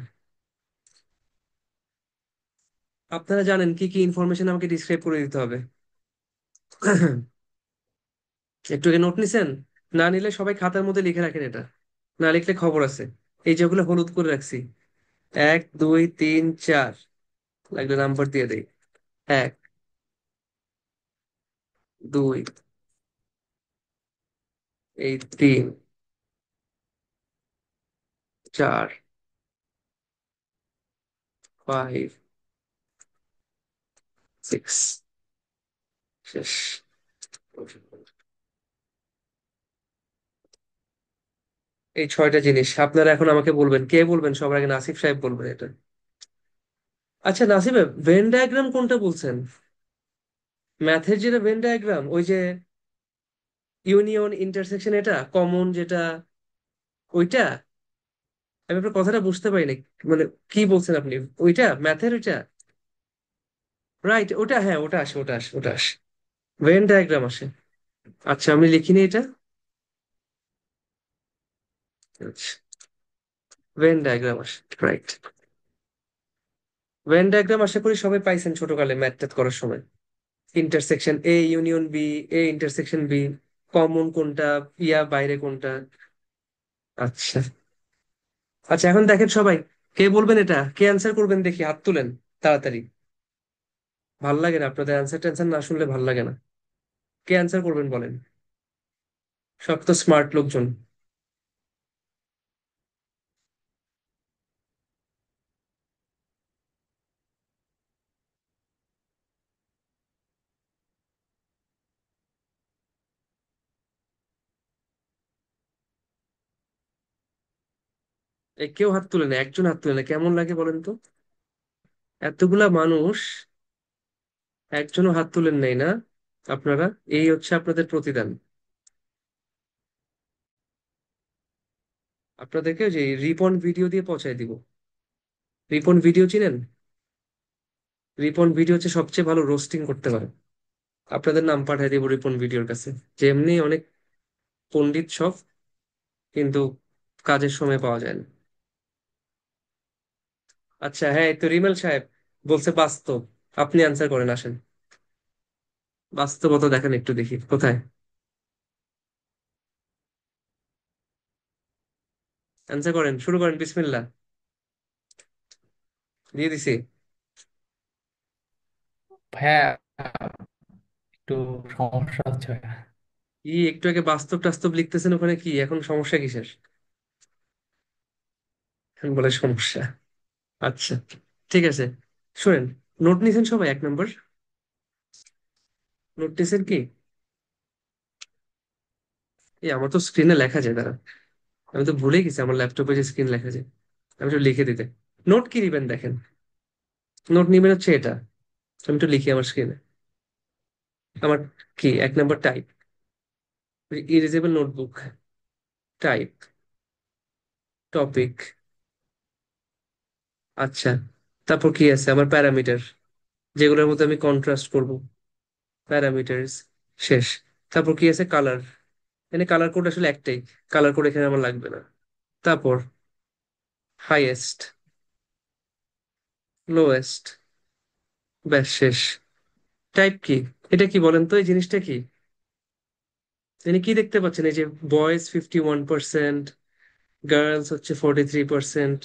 আপনারা জানেন কি কি ইনফরমেশন আমাকে ডিসক্রাইব করে দিতে হবে। একটু আগে নোট নিছেন? না নিলে সবাই খাতার মধ্যে লিখে রাখেন এটা, না লিখলে খবর আছে। এই যেগুলো হলুদ করে রাখছি, 1 2 3 4, লাগলে নাম্বার দিয়ে দেই। 1 2, এই 3 4 5 6, শেষ। এই 6টা জিনিস আপনারা এখন আমাকে বলবেন, কে বলবেন সবার আগে? নাসিফ সাহেব বলবেন এটা। আচ্ছা নাসিফ ভাই, ভেন ডায়াগ্রাম কোনটা বলছেন? ম্যাথের যেটা ভেন ডায়াগ্রাম, ওই যে ইউনিয়ন ইন্টারসেকশন, এটা কমন যেটা, ওইটা? আমি আপনার কথাটা বুঝতে পারিনি, মানে কি বলছেন আপনি? ওইটা ম্যাথের ওইটা? রাইট, ওটা হ্যাঁ, ওটা আসে, ওটা আসে, ওটা আসে। ভেন ডায়াগ্রাম আসে। আচ্ছা, আমি লিখিনি এটা। আচ্ছা, ভেন ডায়াগ্রাম আসে, রাইট। ভেন ডায়াগ্রাম আশা করি সবাই পাইছেন ছোটকালে ম্যাথ ট্যাথ করার সময়। Intersection A union B, A intersection B, common কোনটা, ইয়া বাইরে কোনটা। আচ্ছা। আচ্ছা এখন দেখেন সবাই, কে বলবেন এটা, কে অ্যান্সার করবেন দেখি, হাত তুলেন তাড়াতাড়ি। ভাল লাগে না আপনাদের অ্যান্সার ট্যান্সার না শুনলে, ভাল লাগে না। কে অ্যান্সার করবেন বলেন? সব তো স্মার্ট লোকজন। কেউ হাত তুলে না, একজন হাত তুলে না, কেমন লাগে বলেন তো? এতগুলা মানুষ, একজনও হাত তুলেন নাই না আপনারা? এই হচ্ছে আপনাদের প্রতিদান। আপনাদেরকে ওই যে রিপন ভিডিও দিয়ে পৌঁছায় দিব। রিপন ভিডিও চিনেন? রিপন ভিডিও হচ্ছে সবচেয়ে ভালো রোস্টিং করতে পারে। আপনাদের নাম পাঠিয়ে দিব রিপন ভিডিওর কাছে, যে এমনি অনেক পণ্ডিত সব, কিন্তু কাজের সময় পাওয়া যায় না। আচ্ছা হ্যাঁ, এই তো রিমেল সাহেব বলছে বাস্তব। আপনি আনসার করেন, আসেন। বাস্তবতা দেখেন একটু, দেখি কোথায়। আনসার করেন, শুরু করেন, বিসমিল্লাহ। দিয়ে দিছি। হ্যাঁ, একটু সমস্যা হচ্ছে। কি একটু আগে বাস্তব টাস্তব লিখতেছেন, ওখানে কি এখন সমস্যা কিসের? এখন বলে সমস্যা। আচ্ছা, ঠিক আছে, শুনেন। নোট নিছেন সবাই? 1 নম্বর, নোট নিছেন কি? এই আমার তো স্ক্রিনে লেখা যায়, দাঁড়া, আমি তো ভুলে গেছি আমার ল্যাপটপে যে স্ক্রিন লেখা যায়। আমি একটু লিখে দিতে। নোট কি নিবেন দেখেন, নোট নিবেন হচ্ছে এটা। আমি একটু লিখি আমার স্ক্রিনে। আমার কি 1 নম্বর type, erasable notebook, type, topic, আচ্ছা, তারপর কি আছে আমার প্যারামিটার, যেগুলোর মধ্যে আমি কন্ট্রাস্ট করব, প্যারামিটার্স শেষ। তারপর কি আছে কালার, এখানে কালার কোড আসলে একটাই, কালার কোড এখানে আমার লাগবে না। তারপর হাইয়েস্ট, লোয়েস্ট, ব্যাস শেষ। টাইপ কি, এটা কি বলেন তো, এই জিনিসটা কি? তিনি কি দেখতে পাচ্ছেন, এই যে বয়েজ 51%, গার্লস হচ্ছে 43%,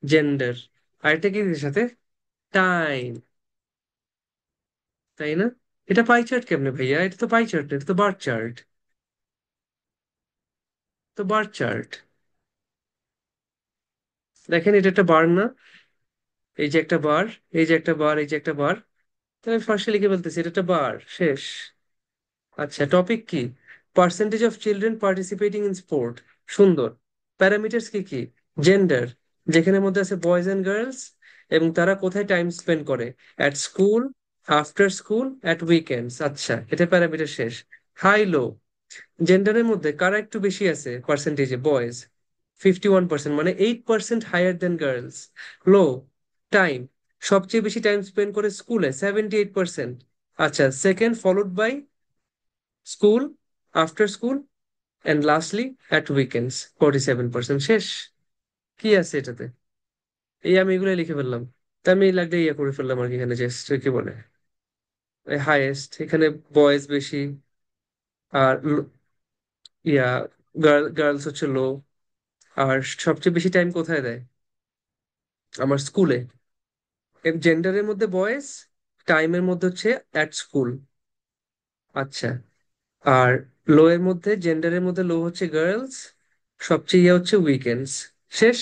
জেন্ডার, আর এটা কি এর সাথে টাইম, তাই না? এটা পাই চার্ট কেমনে ভাইয়া? এটা তো পাই চার্ট না, এটা তো বার চার্ট, তো বার চার্ট। দেখেন এটা একটা বার না, এই যে একটা বার, এই যে একটা বার, এই যে একটা বার, তো আমি ফার্স্টে লিখে বলতেছি এটা একটা বার, শেষ। আচ্ছা, টপিক কি? Percentage of children participating in sport, সুন্দর। প্যারামিটার্স কি কি? জেন্ডার, যেখানে মধ্যে আছে বয়েজ এন্ড গার্লস, এবং তারা কোথায় টাইম স্পেন্ড করে, at school, after school, at weekends. আচ্ছা, এটা প্যারামিটার শেষ। হাই লো, জেন্ডারের মধ্যে কারা একটু বেশি আছে পার্সেন্টেজে, বয়েজ 51%, মানে 8% higher than girls. Low, time, সবচেয়ে বেশি টাইম স্পেন্ড করে স্কুলে, 78%। আচ্ছা, second followed by school, after school, and lastly at weekends, 47%। শেষ। কি আছে এটাতে? এই আমি এগুলো লিখে ফেললাম। তা আমি লাগলে ইয়ে করে ফেললাম আর কি, এখানে জাস্ট কি বলে, হাইয়েস্ট এখানে বয়েজ বেশি, আর ইয়া গার্লস হচ্ছে লো, আর সবচেয়ে বেশি টাইম কোথায় দেয় আমার স্কুলে। জেন্ডারের মধ্যে বয়েজ, টাইমের মধ্যে হচ্ছে অ্যাট স্কুল। আচ্ছা, আর লো এর মধ্যে, জেন্ডারের মধ্যে লো হচ্ছে গার্লস, সবচেয়ে ইয়ে হচ্ছে উইকেন্ডস। শেষ।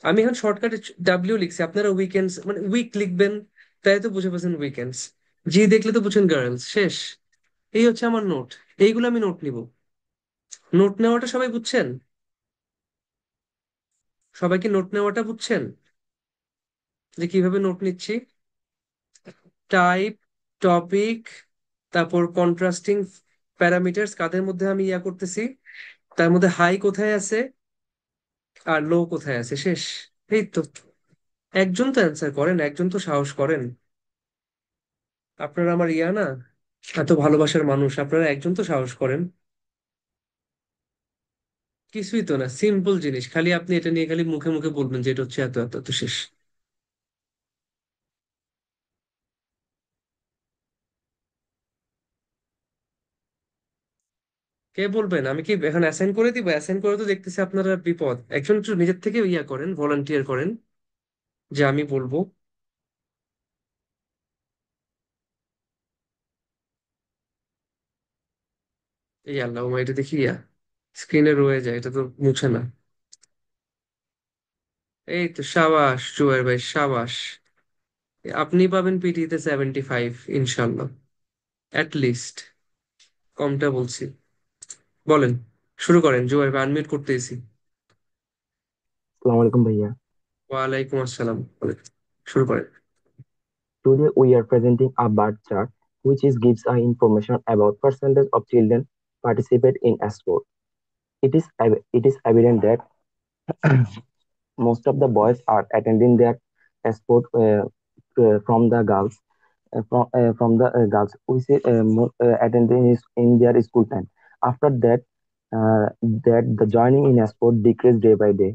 আমি এখন শর্টকাটে ডাব্লিউ লিখছি, আপনারা উইকেন্ডস মানে উইক লিখবেন, তাই তো বুঝে পাচ্ছেন উইকেন্ডস। জি দেখলে তো বুঝছেন গার্লস, শেষ। এই হচ্ছে আমার নোট, এইগুলো আমি নোট নিব। নোট নেওয়াটা সবাই বুঝছেন? সবাই কি নোট নেওয়াটা বুঝছেন, যে কিভাবে নোট নিচ্ছি? টাইপ, টপিক, তারপর কন্ট্রাস্টিং প্যারামিটার্স কাদের মধ্যে আমি ইয়া করতেছি, তার মধ্যে হাই কোথায় আছে আর লো কোথায় আছে, শেষ। এই তো, একজন তো অ্যান্সার করেন, একজন তো সাহস করেন। আপনারা আমার ইয়া না, এত ভালোবাসার মানুষ, আপনারা একজন তো সাহস করেন। কিছুই তো না, সিম্পল জিনিস, খালি আপনি এটা নিয়ে খালি মুখে মুখে বলবেন যে এটা হচ্ছে এত এত এত, শেষ। কে বলবেন? আমি কি এখন অ্যাসাইন করে দিব? অ্যাসাইন করে তো দেখতেছি আপনারা বিপদ, একজন একটু নিজের থেকে ইয়া করেন, ভলান্টিয়ার করেন, যে আমি বলবো। এই আল্লাহ, এটা দেখি ইয়া স্ক্রিনে রয়ে যায়, এটা তো মুছে না। এই তো, সাবাস জুয়ার ভাই, সাবাস। আপনি পাবেন পিটিতে 75 ইনশাল্লাহ, অ্যাট লিস্ট। কমটা বলছি। বলেন, শুরু করেন জুয়ার ভাই, আনমিউট করতেছি। Assalamu alaikum bhaiya. ওয়ালাইকুম আসসালাম, বলেন, শুরু করেন। Today we are presenting a bar chart which is gives us information about percentage of children participate in a sport. It is evident that most of the boys are attending their sport from the girls from the girls which is attending is in their school time. After that, the joining in a sport decrease day by day.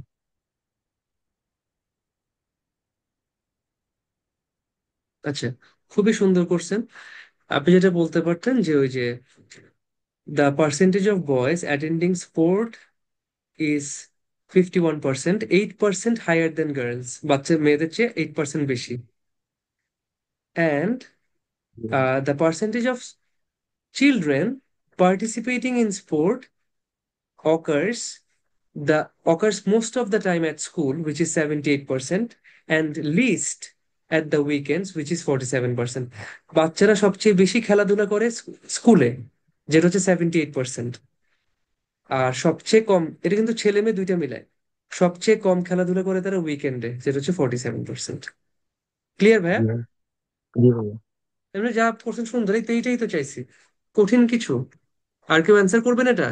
আচ্ছা, খুবই সুন্দর করছেন। আপনি যেটা বলতে পারতেন যে ওই যে the percentage of boys attending sport is 51%, 8% higher than girls, বাচ্চা মেয়েদের চেয়ে 8% বেশি। And the percentage of children participating in sport occurs occurs most of the time at school, which is 78%, and least at the weekends, which is 47%. বাচ্চারা সবচেয়ে বেশি খেলাধুলা করে স্কুলে, যেটা হচ্ছে 78%। আর সবচেয়ে কম, এটা কিন্তু ছেলে মেয়ে দুইটা মিলায়, সবচেয়ে কম খেলাধুলা করে তারা উইকেন্ডে, যেটা হচ্ছে 47%। ক্লিয়ার ভাইয়া? Yeah. জি ভাইয়া। এমনি যা করছেন সুন্দর, এই তো এইটাই তো চাইছি, কঠিন কিছু। আর কেউ অ্যান্সার করবেন এটা?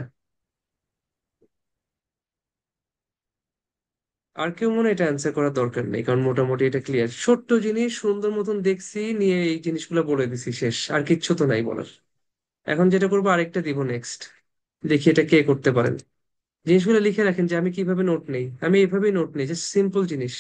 আর কেউ মনে হয় এটা অ্যান্সার করার দরকার নেই, কারণ মোটামুটি এটা ক্লিয়ার। ছোট্ট জিনিস সুন্দর মতন দেখছি, নিয়ে এই জিনিসগুলো বলে দিছি, শেষ। আর কিচ্ছু তো নাই বলার। এখন যেটা করবো, আরেকটা দিব নেক্সট। দেখি এটা কে করতে পারেন। জিনিসগুলো লিখে রাখেন যে আমি কিভাবে নোট নেই। আমি এইভাবেই নোট নেই, জাস্ট সিম্পল জিনিস।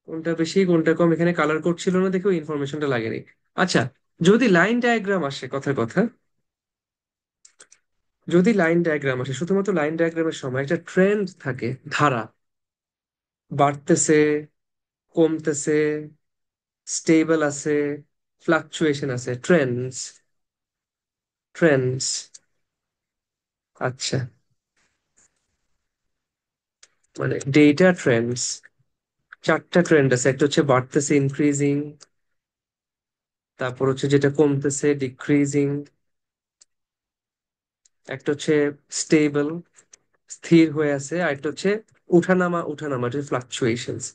কোনটা বেশি কোনটা কম এখানে কালার কোড ছিল না দেখে ওই ইনফরমেশনটা লাগেনি। আচ্ছা, যদি লাইন ডায়াগ্রাম আসে, কথার কথা, যদি লাইন ডায়াগ্রাম আসে, শুধুমাত্র লাইন ডায়াগ্রামের সময় একটা ট্রেন্ড থাকে, ধারা, বাড়তেছে, কমতেছে, স্টেবল আছে, ফ্লাকচুয়েশন আছে, ট্রেন্ডস। ট্রেন্ডস। আচ্ছা, মানে ডেটা ট্রেন্ডস। চারটা ট্রেন্ড আছে, একটা হচ্ছে বাড়তেছে, ইনক্রিজিং, তারপর হচ্ছে যেটা কমতেছে, ডিক্রিজিং, একটা হচ্ছে স্টেবল, স্থির হয়ে আছে, আর একটা হচ্ছে উঠানামা, উঠানামা, ফ্লাকচুয়েশনস।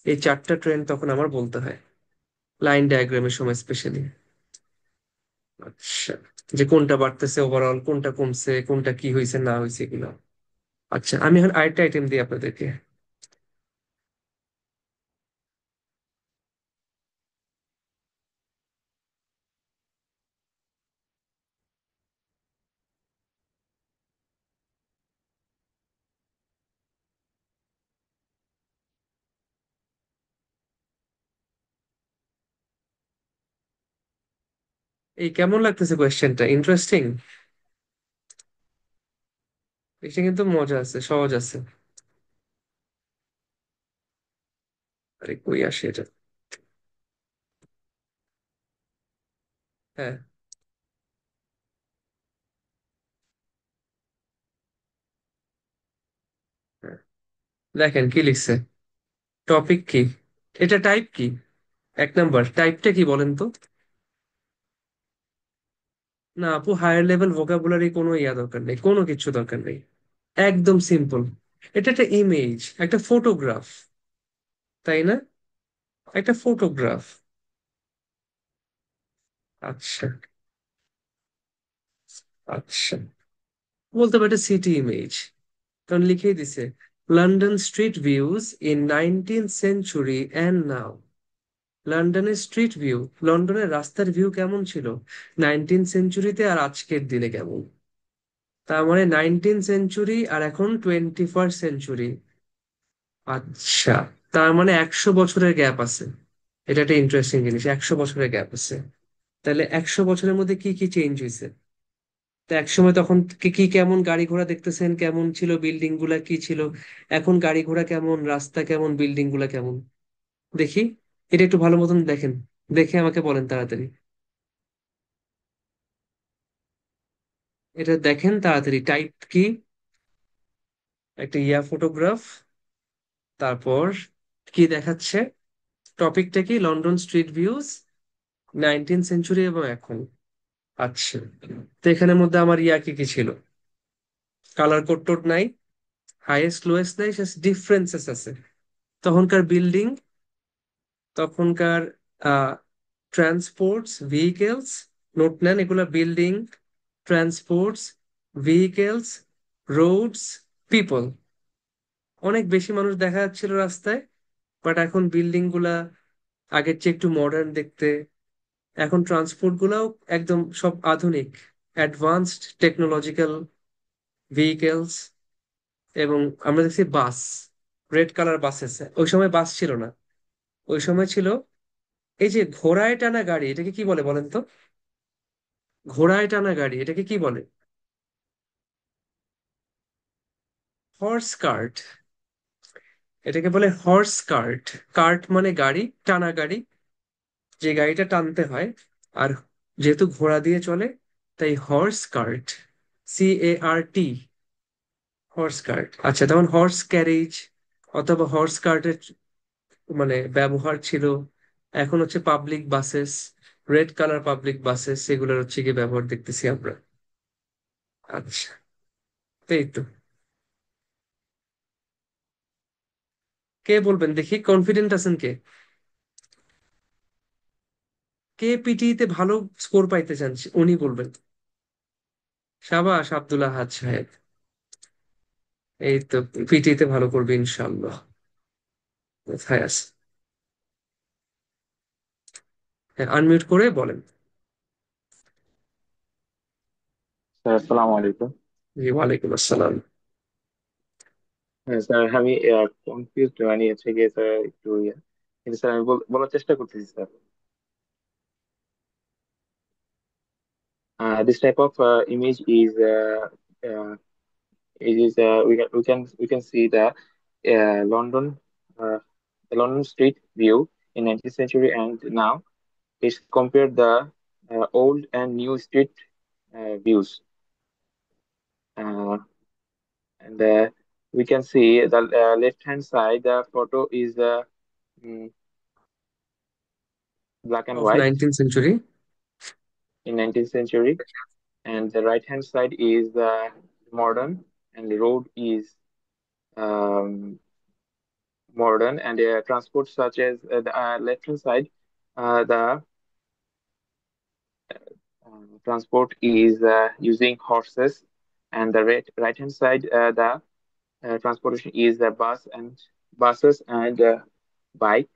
এই চারটা ট্রেন্ড তখন আমার বলতে হয় লাইন ডায়াগ্রামের সময় স্পেশালি। আচ্ছা, যে কোনটা বাড়তেছে ওভারঅল, কোনটা কমছে, কোনটা কি হয়েছে না হয়েছে এগুলো। আচ্ছা, আমি এখন আরেকটা আইটেম দিই আপনাদেরকে। এই কেমন লাগতেছে কোয়েশ্চেনটা? ইন্টারেস্টিং। এটা কিন্তু মজা আছে, সহজ আছে। আরে কই আসে এটা? হ্যাঁ, হ্যাঁ। দেখেন কি লিখছে। টপিক কি? এটা টাইপ কি? 1 নাম্বার টাইপটা কি বলেন তো? না আপু, হায়ার লেভেল ভোকাবুলারি কোনো ইয়া দরকার নেই, কোনো কিছু দরকার নেই। একদম সিম্পল। এটা একটা ইমেজ, একটা ফটোগ্রাফ, তাই না? একটা ফটোগ্রাফ। আচ্ছা, আচ্ছা, বলতে পারে সিটি ইমেজ, কারণ লিখেই দিছে London street views in 19th century and now. লন্ডনের স্ট্রিট ভিউ, লন্ডনের রাস্তার ভিউ কেমন ছিল 19th সেঞ্চুরিতে আর আজকের দিনে কেমন। তার মানে 19th সেঞ্চুরি আর এখন 21st সেঞ্চুরি। আচ্ছা, তার মানে 100 বছরের গ্যাপ আছে। এটা একটা ইন্টারেস্টিং জিনিস, 100 বছরের গ্যাপ আছে। তাহলে 100 বছরের মধ্যে কি কি চেঞ্জ হয়েছে? তো একসময় তখন কি কি কেমন গাড়ি ঘোড়া দেখতেছেন, কেমন ছিল বিল্ডিং গুলা, কি ছিল? এখন গাড়ি ঘোড়া কেমন, রাস্তা কেমন, বিল্ডিং গুলা কেমন? দেখি, এটা একটু ভালো মতন দেখেন, দেখে আমাকে বলেন তাড়াতাড়ি। এটা দেখেন তাড়াতাড়ি, টাইপ কি? একটা ইয়া ফটোগ্রাফ। তারপর কি দেখাচ্ছে? টপিকটা কি? London street views 19th century এবং এখন। আচ্ছা, তো এখানের মধ্যে আমার ইয়া কি কি ছিল? কালার কোড টোড নাই, হাইয়েস্ট লোয়েস্ট নাই, ডিফারেন্সেস আছে। তখনকার বিল্ডিং, তখনকার ট্রান্সপোর্টস, ভেহিকেলস, নোট নেন এগুলা। Building, transports, vehicles, roads, people. অনেক বেশি মানুষ দেখা যাচ্ছিল রাস্তায়, বাট এখন বিল্ডিং গুলা আগের চেয়ে একটু মডার্ন দেখতে। এখন ট্রান্সপোর্ট গুলাও একদম সব আধুনিক, অ্যাডভান্সড টেকনোলজিক্যাল ভেহিকেলস। এবং আমরা দেখছি বাস, রেড কালার বাস এসে, ওই সময় বাস ছিল না। ওই সময় ছিল এই যে ঘোড়ায় টানা গাড়ি, এটাকে কি বলে বলেন তো? ঘোড়ায় টানা গাড়ি এটাকে কি বলে? Horse cart. এটাকে বলে হর্স কার্ট। কার্ট মানে গাড়ি, টানা গাড়ি, যে গাড়িটা টানতে হয়। আর যেহেতু ঘোড়া দিয়ে চলে, তাই horse cart. CART, horse cart. আচ্ছা, তখন হর্স ক্যারেজ অথবা হর্স কার্টের মানে ব্যবহার ছিল। এখন হচ্ছে public buses, red colour public buses, সেগুলোর হচ্ছে কি ব্যবহার দেখতেছি আমরা। আচ্ছা, এই তো। কে বলবেন দেখি, কনফিডেন্ট আছেন কে? কে পিটিতে ভালো স্কোর পাইতে চান উনি বলবেন। সাবাস আব্দুল আহাদ সাহেব। এই তো, পিটিতে ভালো করবে ইনশাল্লাহ। কোথায় আছে? হ্যাঁ, আনমিউট করে বলেন। স্যার আসসালামু আলাইকুম। জি, ওয়ালাইকুম আসসালাম। হ্যাঁ স্যার, আমি কনফিউজড মানে হচ্ছে গিয়ে স্যার একটু কিন্তু স্যার আমি বলার চেষ্টা করতেছি sir. This type of image is we can see London uh, the London street view in 19th century and now. Let's compare the old and new street views. Uh, and We can see the left hand side, the photo is mm, black and of white 19th century। in 19th century, and the right hand side is modern, and the road is modern, and transport such as the left hand side, the transport is using horses, and the right hand side, the transportation is the buses and bike.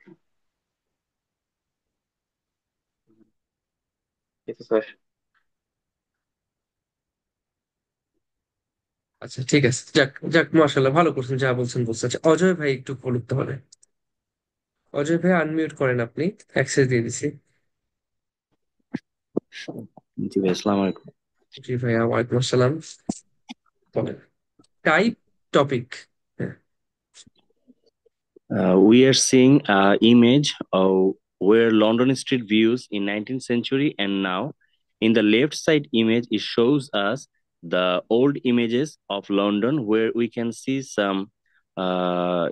Yes, sir. আচ্ছা ঠিক আছে, যাক যাক, মাশাআল্লাহ, ভালো করছেন, যা বলছেন বলছেন। আচ্ছা, অজয় ভাই একটু বলুন তাহলে। অজয় ভাই আনমিউট করেন আপনি, অ্যাক্সেস দিয়ে দিছি। জি ভাই, আসসালামু আলাইকুম। জি ভাই, ওয়ালাইকুম আসসালাম। বলেন। Type, topic. হ্যাঁ। We are seeing image of where London street views in 19th century and now. In the left side image, it shows us the old images of London where we can see some uh,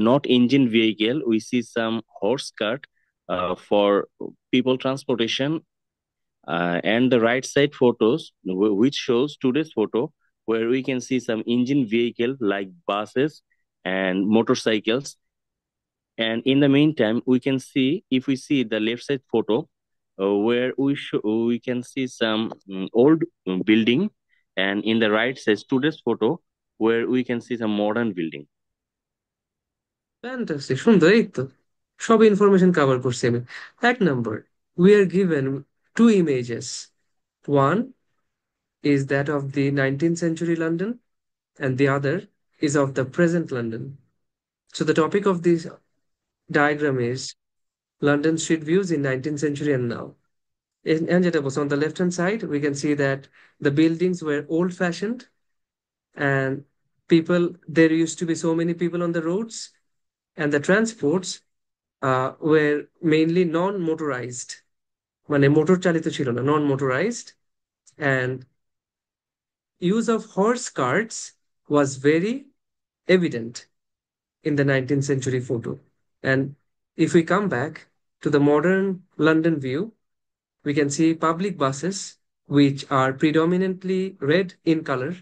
not engine vehicle. We see some horse cart for people transportation, and the right side photos which shows today's photo where we can see some engine vehicle like buses and motorcycles. And in the meantime, we can see, if we see the left side photo, where we can see some old building, and in the right side today's photo where we can see some modern building. Fantastic, সুন্দর, এই তো সব information cover করছি আমি। এক নম্বর, we are given two images. One is that of the 19th century London, and the other is of the present London. So the topic of this diagram is London street views in 19th century and now. And যেটা বলছে, on the left hand side, we can see that the buildings were old fashioned, and there used to be so many people on the roads, and the transports were mainly non-motorized, মানে motor চালিত ছিল না, নন motorised, and use of horse carts was very evident in the 19th century photo. And if we come back to the modern London view, we can see public buses, which are predominantly red in color,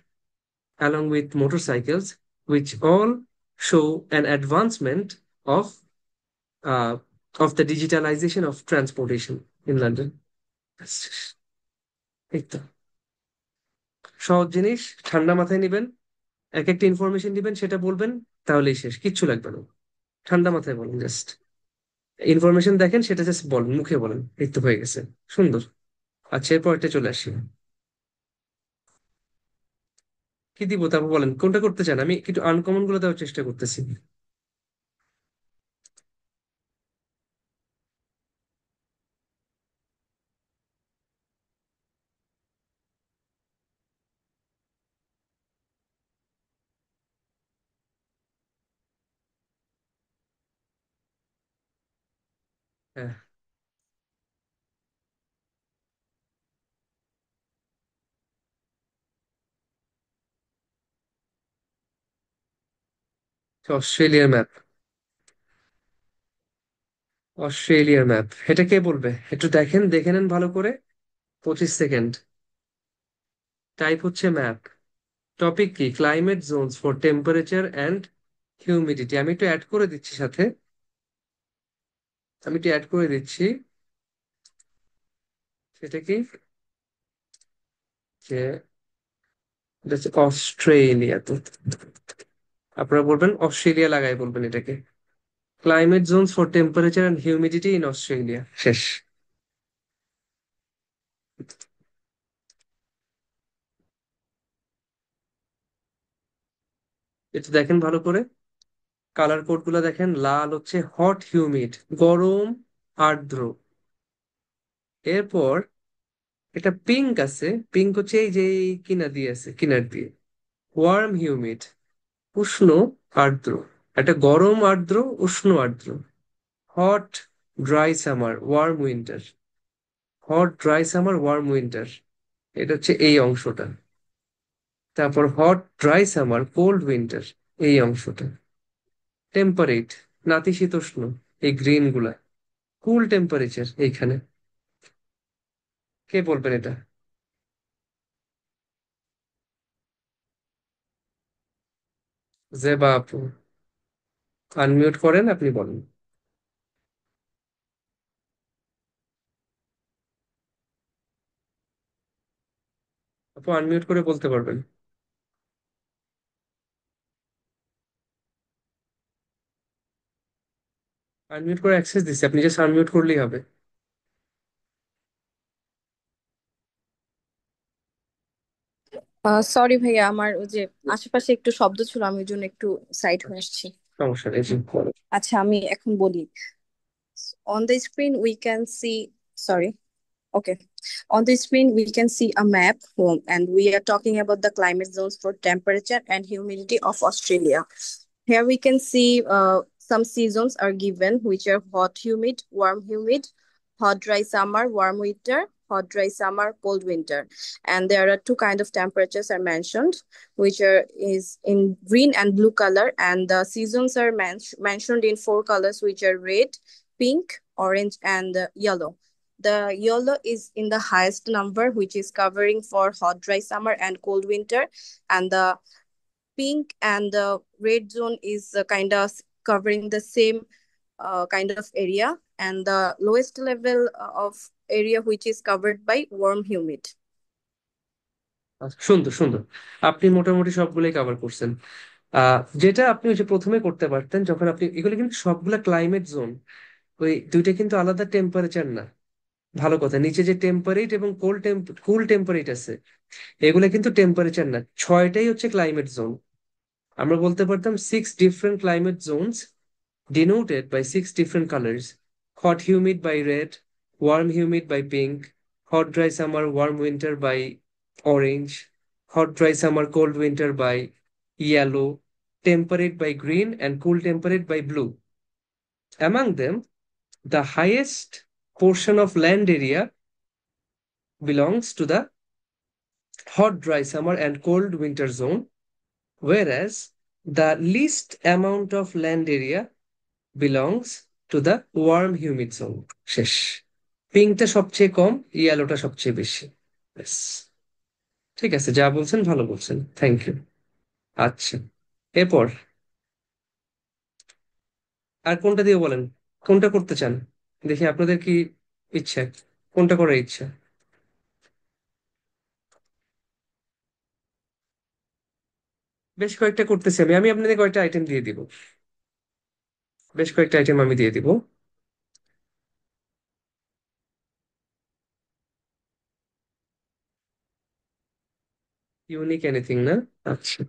along with motorcycles, which all show an advancement uh, of the digitalization of transportation in London. এই তো, সহজ জিনিস, ঠান্ডা মাথায় নিবেন, এক একটা information দিবেন, সেটা বলবেন, তাহলেই শেষ, কিচ্ছু লাগবে না। ঠান্ডা মাথায় বলেন, জাস্ট ইনফরমেশন দেখেন, সেটা জাস্ট বলেন, মুখে বলেন, এই তো হয়ে গেছে। সুন্দর। আচ্ছা, এরপরটা চলে আসি। কি দিব তারপর বলেন, কোনটা করতে চান? আমি একটু আনকমন গুলো দেওয়ার চেষ্টা করতেছি। হ্যাঁ, অস্ট্রেলিয়ার ম্যাপ। অস্ট্রেলিয়ার ম্যাপ, এটা কে বলবে? একটু দেখেন, দেখে নেন ভালো করে। 25 সেকেন্ড। টাইপ হচ্ছে ম্যাপ। টপিক কি? Climate Jones for temperature and humidity. আমি একটু অ্যাড করে দিচ্ছি সাথে, আমি একটু অ্যাড করে দিচ্ছি। সেটা কি? যে এটা হচ্ছে অস্ট্রেলিয়া। তো আপনারা বলবেন অস্ট্রেলিয়া লাগাই বলবেন এটাকে। Climate Jones for temperature and humidity in Australia, শেষ। এটা দেখেন ভালো করে, কালার কোড গুলো দেখেন। লাল হচ্ছে হট হিউমিড, গরম আর্দ্র। এরপর এটা পিঙ্ক আছে, পিঙ্ক হচ্ছে এই যে এই কিনার দিয়ে আছে, কিনার দিয়ে ওয়ার্ম হিউমিড, উষ্ণ আর্দ্র। একটা গরম আর্দ্র, উষ্ণ আর্দ্র। Hot dry summer, warm winter. Hot dry summer, warm winter, এটা হচ্ছে এই অংশটা। তারপর hot dry summer, cold winter, এই অংশটা। টেম্পারেট, নাতিশীতোষ্ণ, এই গ্রিন গুলা। কুল টেম্পারেচার এইখানে। কে বলবেন এটা? জেবা আপু, আনমিউট করেন, আপনি বলেন। আপু আনমিউট করে বলতে পারবেন। আনমিউট করে অ্যাক্সেস দিচ্ছি, আপনি জাস্ট আনমিউট করলেই হবে। সরি ভাইয়া, আমার ওই যে আশেপাশে একটু শব্দ ছিল, আমি ওই জন্য একটু সাইড হয়ে আসছি। সমস্যা নেই, জি হুম। বলেন। আচ্ছা, আমি এখন বলি। On the screen we can see, sorry, okay. On the screen, we can see a map, and we are talking about the climate zones for temperature and humidity of Australia. Here we can see some seasons are given, which are hot, humid, warm, humid, hot, dry summer, warm winter, hot, dry summer, cold winter. And there are two kind of temperatures are mentioned, which are is in green and blue color. And the seasons are mentioned in four colors, which are red, pink, orange, and yellow. The yellow is in the highest number, which is covering for hot, dry summer and cold winter. And the pink and the red zone is kind of covering the same kind of area. And the lowest level of area, which is covered by warm, humid. আচ্ছা, সুন্দর সুন্দর। আপনি মোটামুটি সবগুলোই cover করছেন। যেটা আপনি ওই যে প্রথমে করতে পারতেন, যখন আপনি এগুলো কিন্তু সবগুলা ক্লাইমেট জোন, ওই দুইটা কিন্তু আলাদা টেম্পারেচার না। ভালো কথা, নিচে যে টেম্পারেট এবং কুল টেম্পারেট আছে, এগুলো কিন্তু টেম্পারেচার না, ছয়টাই হচ্ছে ক্লাইমেট জোন। আমরা বলতে পারতাম 6 different climate Jones denoted by 6 different colors: hot humid by red, warm humid by pink, hot dry summer, warm winter by orange, hot dry summer, cold winter by yellow, temperate by green, and cool temperate by blue. Among them, the highest portion of land area belongs to the hot dry summer and cold winter zone, whereas the least amount of land area belongs to the warm humid zone. শেষ। পিঙ্কটা সবচেয়ে কম, ইয়েলোটা সবচেয়ে বেশি। ব্যাস। ঠিক আছে, যা বলছেন ভালো বলছেন, থ্যাংক ইউ। আচ্ছা, এরপর আর কোনটা দিয়ে বলেন, কোনটা করতে চান? দেখি আপনাদের কি ইচ্ছা, কোনটা করার ইচ্ছা। বেশ কয়েকটা করতেছি আমি আমি আপনাদের কয়েকটা আইটেম দিয়ে দিব। বেশ কয়েকটা আইটেম আমি দিয়ে দিব। ইউনিক এনিথিং না? আচ্ছা,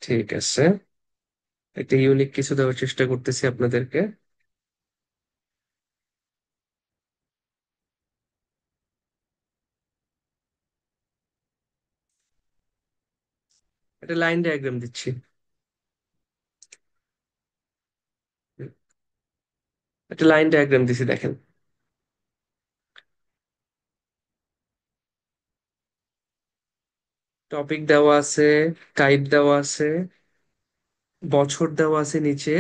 ঠিক আছে, একটা ইউনিক কিছু দেওয়ার চেষ্টা করতেছি আপনাদেরকে। একটা লাইন ডায়াগ্রাম দিচ্ছি। একটা লাইন ডায়াগ্রাম দিছি, দেখেন। টপিক দেওয়া আছে, টাইপ দেওয়া আছে, বছর দেওয়া আছে নিচে।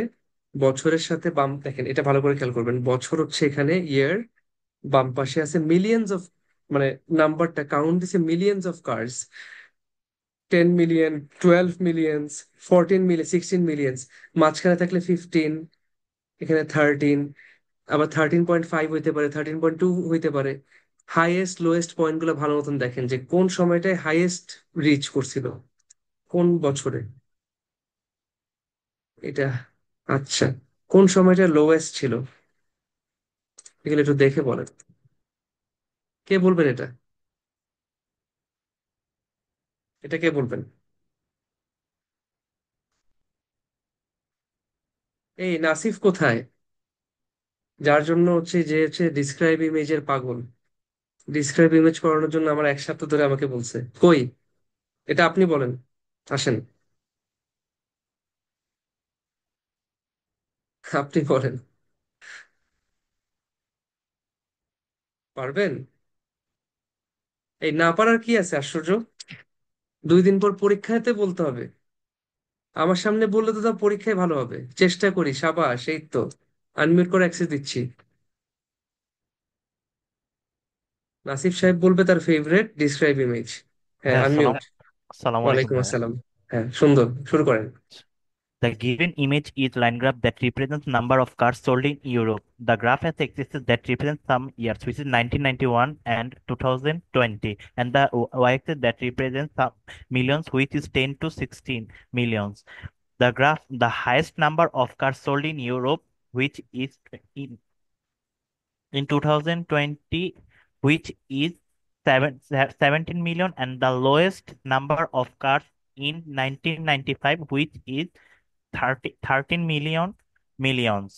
বছরের সাথে বাম, দেখেন এটা ভালো করে খেয়াল করবেন, বছর হচ্ছে এখানে ইয়ার, বাম পাশে আছে মিলিয়ন্স অফ, মানে নাম্বারটা কাউন্ট দিছে millions of cars. 10 million, 12 millions, 14 million, 16 millions. মাঝখানে থাকলে 15, এখানে 13, আবার 13.5 হইতে পারে, 13.2 হইতে পারে। হাইয়েস্ট লোয়েস্ট পয়েন্ট গুলো ভালো মতন দেখেন যে কোন সময়টায় হাইয়েস্ট রিচ করছিল, কোন বছরে এটা। আচ্ছা, কোন সময়টা লোয়েস্ট ছিল, এগুলো একটু দেখে বলেন। কে বলবেন এটা? এটা কে বলবেন? এই নাসিফ কোথায়? যার জন্য হচ্ছে যে হচ্ছে ডিসক্রাইব ইমেজের পাগল, ডিসক্রাইব ইমেজ করানোর জন্য আমার 1 সপ্তাহ ধরে আমাকে বলছে। কই? এটা আপনি বলেন, আসেন, আপনি বলেন। পারবেন? এই না পারার কি আছে আশ্চর্য? 2 দিন পর পরীক্ষাতে বলতে হবে। আমার সামনে বললে তো তার পরীক্ষায় ভালো হবে, চেষ্টা করি, সাবাস, এই তো। আনমিউট করে অ্যাক্সেস দিচ্ছি। নাসিফ সাহেব বলবে তার ফেভারিট ডিসক্রাইব ইমেজ। হ্যাঁ, হ্যাঁ, আনমিউট। সালাম আলাইকুম ওয়ালাইকুম ভাইয়া। আসসালাম। হ্যাঁ, সুন্দর, শুরু করেন। The given image is line graph that represents number of cars sold in Europe. The graph has axis that represents some years, which is 1991 and 2020, and the y-axis that represents some millions, which is 10 to 16 millions. The graph, the highest number of cars sold in Europe, which is in 2020, which is 17 million, and the lowest number of cars in 1995, which is 13 million millions.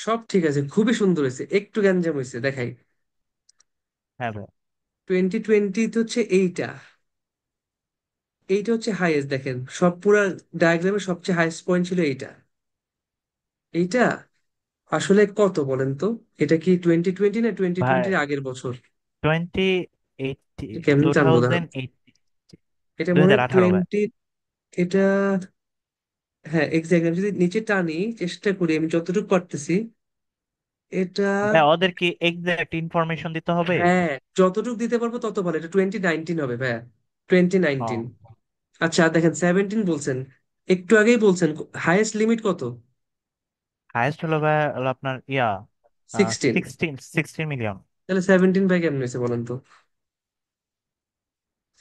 সব ঠিক আছে, খুবই সুন্দর হয়েছে, একটু গ্যাঞ্জাম হয়েছে, দেখাই। হ্যাঁ ভাই। 2020 হচ্ছে এইটা, এইটা হচ্ছে হাইয়েস্ট, দেখেন সব পুরা ডায়াগ্রামের সবচেয়ে হাইয়েস্ট পয়েন্ট ছিল এইটা। এইটা আসলে কত বলেন তো? এটা কি 2020 না টোয়েন্টি ভাই টোয়েন্টির আগের বছর? 2080, কেমন জানবো, দাঁড়ান। 2080, এটা দুই মনে হাজার হয় আঠারো ভাই। 20, এটা, হ্যাঁ এক্সাক্ট। আমি যদি নিচে টানি, চেষ্টা করি আমি যতটুকু পারতেছি, এটা, ভাই ওদের কি এক্সাক্ট ইনফরমেশন দিতে হবে? হ্যাঁ যতটুকু দিতে পারবো তত ভালো। এটা 2019 হবে ভাইয়া, 2019। ও, আচ্ছা দেখেন 17 বলছেন, একটু আগেই বলছেন। হাইয়েস্ট লিমিট কত? হাইয়েস্ট হলো ভাই, হলো আপনার 16। 16 মিলিয়ন। তাহলে 17 বাই কেমন হয়েছে বলেন তো?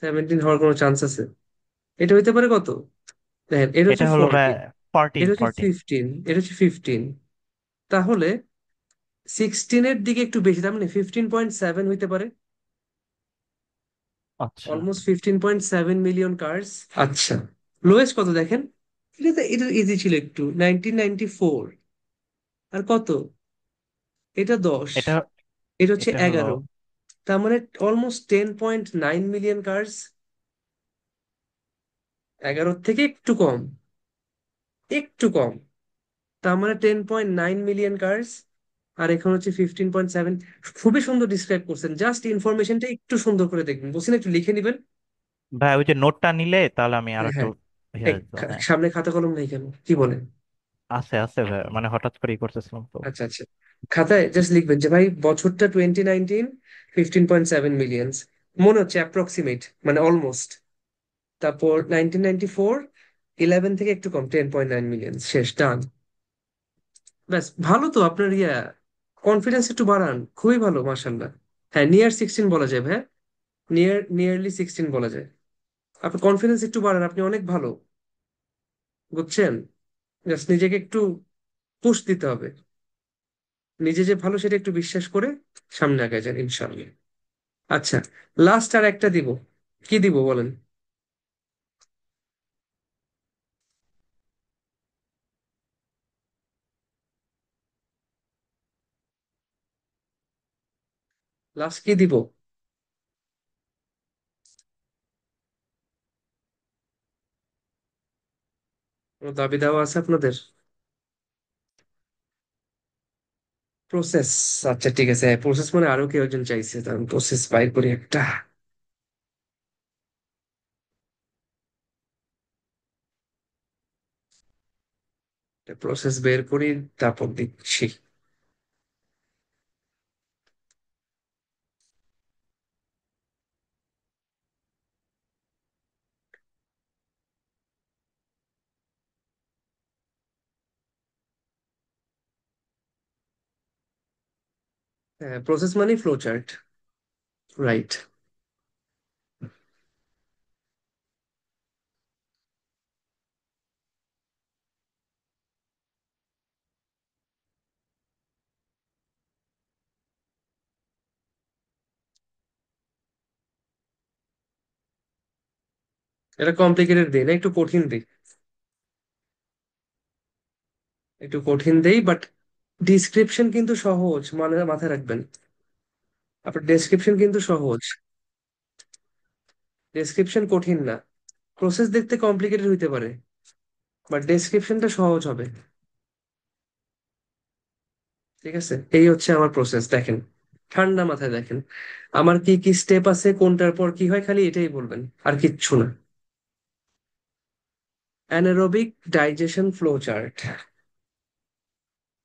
17 হওয়ার কোনো চান্স আছে? এটা হইতে পারে কত? দেখেন এটা এটা হচ্ছে হলো ভাই 14, 14 এটা হচ্ছে 14। 15, এটা হচ্ছে 15। তাহলে 16-এর দিকে একটু বেশি, তার মানে 15.7 হইতে পারে। আচ্ছা, অলমোস্ট 15.7 মিলিয়ন কার্স। আচ্ছা, লোয়েস্ট কত দেখেন? এটা ইজি ছিল একটু, 1994। আর কত? এটা 10, এটা এটা হচ্ছে এটা হলো 11। তার মানে অলমোস্ট 10.9 মিলিয়ন কার্স। 11 থেকে একটু কম, একটু কম। তার মানে 10.9 মিলিয়ন কার্স। আর এখন হচ্ছে 15.7। খুবই সুন্দর ডিসক্রাইব করছেন, জাস্ট ইনফরমেশনটা একটু সুন্দর করে দেখবেন, বুঝছেন, একটু লিখে নিবেন। ভাই, ওই যে নোটটা নিলে তাহলে আমি আর হ্যাঁ একটু হ্যাঁ, ইয়ে এই দিত, হ্যাঁ। সামনে খাতা কলম নেই কেন, কি বলেন? আছে আছে ভাই, মানে হঠাৎ করেই করতেছিলাম তো। আচ্ছা আচ্ছা, খাতায় জাস্ট লিখবেন যে ভাই বছরটা 2019, 15.7 মিলিয়ন, মনে হচ্ছে অ্যাপ্রক্সিমেট, মানে অলমোস্ট। তারপর 1994, 11 থেকে একটু কম, 10.9 মিলিয়ন, শেষ, ডান। ব্যাস, ভালো তো আপনার কনফিডেন্স একটু বাড়ান, খুবই ভালো মাশাল্লাহ। হ্যাঁ, নিয়ার 16 বলা যায় ভাই, নিয়ারলি 16 বলা যায়। আপনার কনফিডেন্স একটু বাড়ান, আপনি অনেক ভালো, বুঝছেন? জাস্ট নিজেকে একটু পুশ দিতে হবে, নিজে যে ভালো সেটা একটু বিশ্বাস করে সামনে আগায় যান ইনশাআল্লাহ। আচ্ছা, লাস্ট আর একটা দিব। কি দিব বলেন? লাস্ট কি দিব? কোনো দাবি দাওয়া আছে আপনাদের? প্রসেস? আচ্ছা ঠিক আছে, প্রসেস মানে আরো কেউ একজন চাইছে, তার প্রসেস বাইর করি একটা। প্রসেস বের করি, তারপর দিচ্ছি। হ্যাঁ, প্রসেস মানে ফ্লো চার্ট। রাইট। এটা কমপ্লিকেটেড দিই না, একটু কঠিন দিই। একটু কঠিন দেই, বাট ডিসক্রিপশন কিন্তু সহজ, মানে মাথায় রাখবেন। আপনার ডেসক্রিপশন কিন্তু সহজ, ডেসক্রিপশন কঠিন না। প্রসেস দেখতে কমপ্লিকেটেড হইতে পারে, বাট ডেসক্রিপশনটা সহজ হবে। ঠিক আছে, এই হচ্ছে আমার প্রসেস। দেখেন, ঠান্ডা মাথায় দেখেন আমার কি কি স্টেপ আছে, কোনটার পর কি হয়, খালি এটাই বলবেন, আর কিচ্ছু না। Anaerobic digestion flow chart.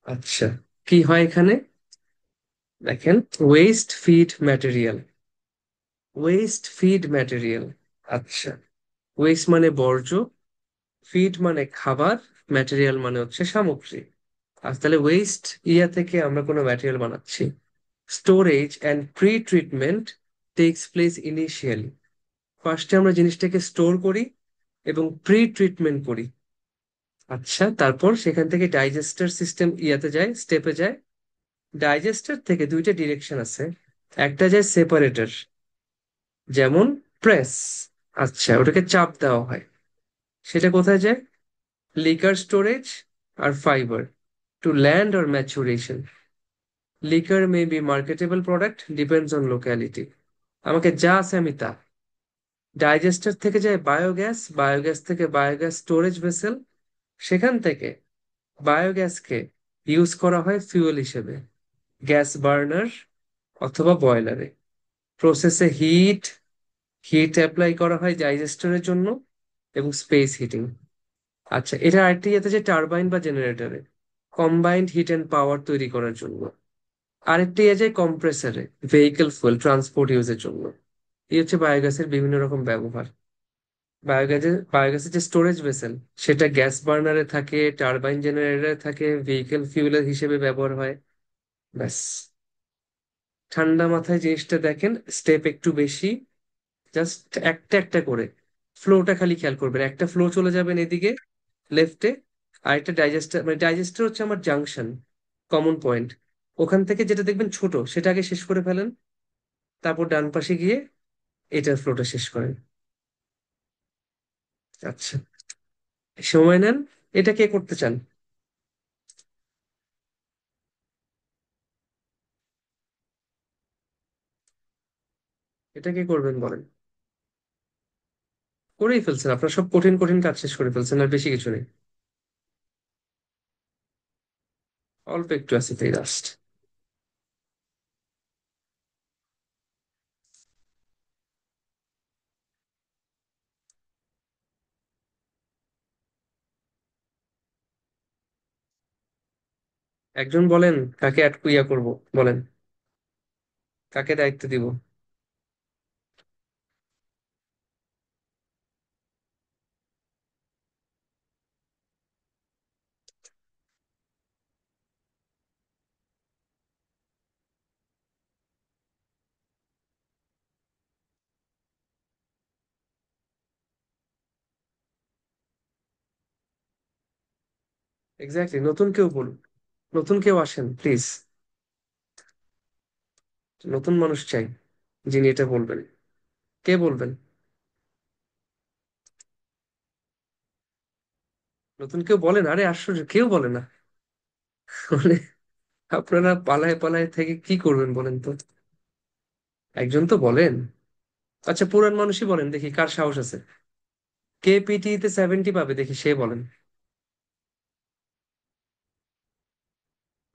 আচ্ছা, কি হয় এখানে? দেখেন, West feed material, West feed material. আচ্ছা, ওয়েস্ট মানে বর্জ্য, ফিড মানে খাবার, ম্যাটেরিয়াল মানে হচ্ছে সামগ্রী। আর তাহলে ওয়েস্ট ইয়া থেকে আমরা কোনো ম্যাটেরিয়াল বানাচ্ছি। Storage and pre treatment takes place initially. ফার্স্টে আমরা জিনিসটাকে স্টোর করি এবং প্রি ট্রিটমেন্ট করি। আচ্ছা, তারপর সেখান থেকে ডাইজেস্টার সিস্টেম ইয়াতে যায়, স্টেপে যায়। ডাইজেস্টার থেকে দুইটা ডিরেকশন আছে, একটা যায় সেপারেটর, যেমন প্রেস। আচ্ছা, ওটাকে চাপ দেওয়া হয়, সেটা কোথায় যায়? লিকার স্টোরেজ আর fibre to land or maturation. Liquor may be marketable product, depends on locality. আমাকে যা আছে আমি তা। ডাইজেস্টার থেকে যায় বায়োগ্যাস, বায়োগ্যাস থেকে বায়োগ্যাস স্টোরেজ ভেসেল, সেখান থেকে বায়োগ্যাসকে ইউজ করা হয় ফুয়েল হিসেবে, গ্যাস বার্নার অথবা বয়লারে। প্রসেসে হিট, হিট অ্যাপ্লাই করা হয় ডাইজেস্টরের জন্য, এবং স্পেস হিটিং। আচ্ছা, এটা আরেকটি যেতে যে টারবাইন বা জেনারেটরে, কম্বাইন্ড হিট অ্যান্ড পাওয়ার তৈরি করার জন্য। আরেকটি এ যায় কম্প্রেসরে, ভেহিকেল ফুয়েল ট্রান্সপোর্ট ইউজের জন্য। এই হচ্ছে বায়োগ্যাসের বিভিন্ন রকম ব্যবহার। বায়োগ্যাসের যে স্টোরেজ ভেসেল, সেটা গ্যাস বার্নারে থাকে, টারবাইন জেনারেটরে থাকে, ভেহিকেল ফিউলের হিসেবে ব্যবহার হয়। ব্যাস, ঠান্ডা মাথায় জিনিসটা দেখেন, স্টেপ একটু বেশি, জাস্ট একটা একটা করে ফ্লোটা খালি খেয়াল করবেন। একটা ফ্লো চলে যাবেন এদিকে লেফটে, আর একটা ডাইজেস্টার, মানে ডাইজেস্টার হচ্ছে আমার জাংশন, কমন পয়েন্ট। ওখান থেকে যেটা দেখবেন ছোট, সেটা আগে শেষ করে ফেলেন, তারপর ডান পাশে গিয়ে এটার ফ্লোটা শেষ করেন। আচ্ছা, সময় নেন। এটা কে করতে চান? এটা কে করবেন বলেন? করেই ফেলছেন, আপনার সব কঠিন কঠিন কাজ শেষ করে ফেলছেন, আর বেশি কিছু নেই। অল্প একটু আছে তাই, লাস্ট। একজন বলেন, কাকে অ্যাড ইয়া করবো, বলেন কাকে দায়িত্ব দিব। এক্স্যাক্টলি, নতুন কেউ বলুন, নতুন কেউ আসেন প্লিজ। নতুন মানুষ চাই, যিনি এটা বলবেন। কে বলবেন? নতুন কেউ বলেন, আরে আশ্চর্য, কেউ বলে না। মানে আপনারা পালায় পালায় থেকে কি করবেন বলেন তো? একজন তো বলেন। আচ্ছা, পুরান মানুষই বলেন দেখি, কার সাহস আছে? কে পিটিতে 70 পাবে দেখি, সে বলেন।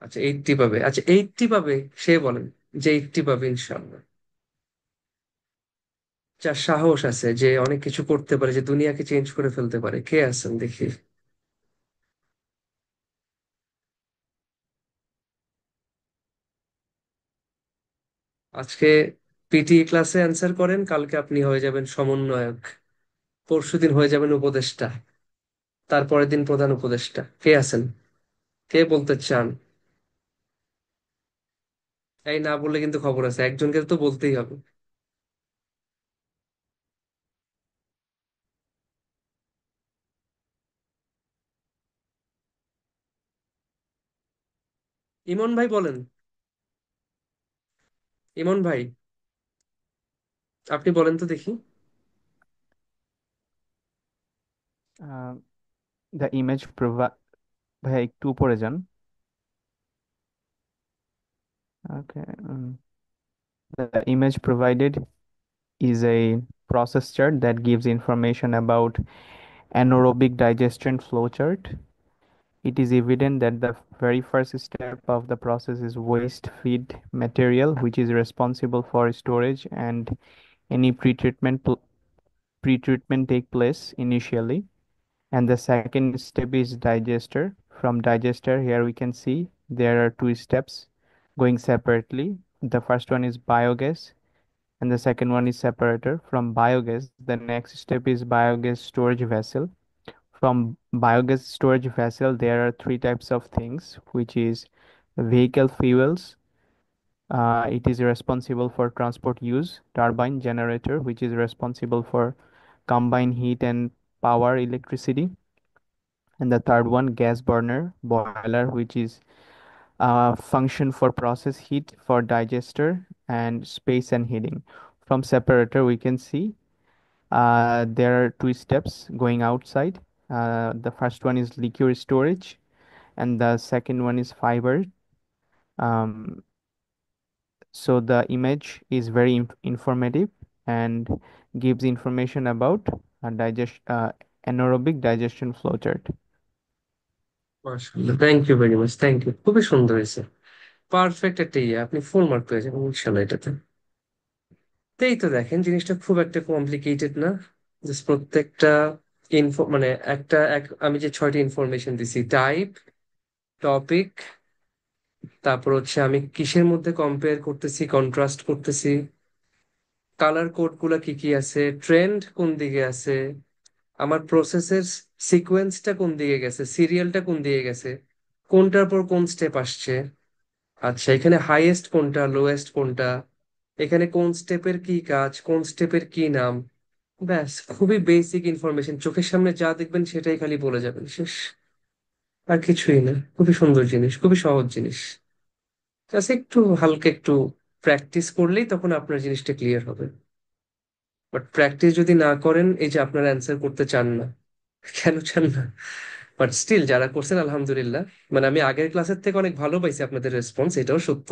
আচ্ছা, 80 পাবে, আচ্ছা 80 পাবে, সে বলেন যে 80 পাবে ইনশাল্লাহ। যার সাহস আছে, যে অনেক কিছু করতে পারে, যে দুনিয়াকে চেঞ্জ করে ফেলতে পারে, কে আছেন দেখি? আজকে পিটি ক্লাসে অ্যান্সার করেন, কালকে আপনি হয়ে যাবেন সমন্বয়ক, পরশুদিন হয়ে যাবেন উপদেষ্টা, তারপরের দিন প্রধান উপদেষ্টা। কে আছেন? কে বলতে চান? এই না বললে কিন্তু খবর আছে, একজনকে তো বলতেই হবে। ইমন ভাই বলেন। ইমন ভাই, আপনি বলেন তো দেখি। Uh, the image provide ভাই একটু উপরে যান। Okay. The image provided is a process chart that gives information about anaerobic digestion flowchart. It is evident that the very first step of the process is waste feed material, which is responsible for storage, and any pretreatment take place initially. And the second step is digester. From digester, here we can see there are two steps going separately. The first one is biogas, and the second one is separator. From biogas, the next step is biogas storage vessel. From biogas storage vessel, there are three types of things, which is vehicle fuels. It is responsible for transport use. Turbine generator, which is responsible for combine heat and power electricity. And the third one, gas burner, boiler, which is function for process heat for digester and space and heating. From separator, we can see there are two steps going outside. The first one is liquid storage, and the second one is fiber. Um, so the image is very informative and gives information about anaerobic digestion flowchart. মাশাআল্লাহ, thank you very much, thank you, খুবই সুন্দর হয়েছে। Perfect একটা ইয়ে, আপনি full mark পেয়ে যাবেন ইনশাল্লাহ এটাতে। তো এই তো দেখেন, জিনিসটা খুব একটা কমপ্লিকেটেড না। জাস্ট প্রত্যেকটা ইনফো মানে আমি যে 6টি ইনফরমেশন দিছি, টাইপ, টপিক, তারপর হচ্ছে আমি কিসের মধ্যে কম্পেয়ার করতেছি, কন্ট্রাস্ট করতেছি, কালার কোড গুলা কি কি আছে, ট্রেন্ড কোন দিকে আছে, আমার প্রসেসের সিকোয়েন্সটা কোন দিকে গেছে, সিরিয়ালটা কোন দিকে গেছে, কোনটার পর কোন স্টেপ আসছে। আচ্ছা, এখানে হাইয়েস্ট কোনটা, লোয়েস্ট কোনটা, এখানে কোন স্টেপের কি কাজ, কোন স্টেপের কি নাম। ব্যাস, খুবই বেসিক ইনফরমেশন, চোখের সামনে যা দেখবেন সেটাই খালি বলে যাবেন, শেষ। আর কিছুই না, খুবই সুন্দর জিনিস, খুবই সহজ জিনিস। জাস্ট একটু হালকা একটু প্র্যাকটিস করলেই তখন আপনার জিনিসটা ক্লিয়ার হবে। বাট প্র্যাকটিস যদি না করেন, এই যে আপনারা অ্যান্সার করতে চান না, কেন চান না? বাট স্টিল যারা করছেন আলহামদুলিল্লাহ, মানে আমি আগের ক্লাসের থেকে অনেক ভালো পাইছি আপনাদের রেসপন্স, এটাও সত্য,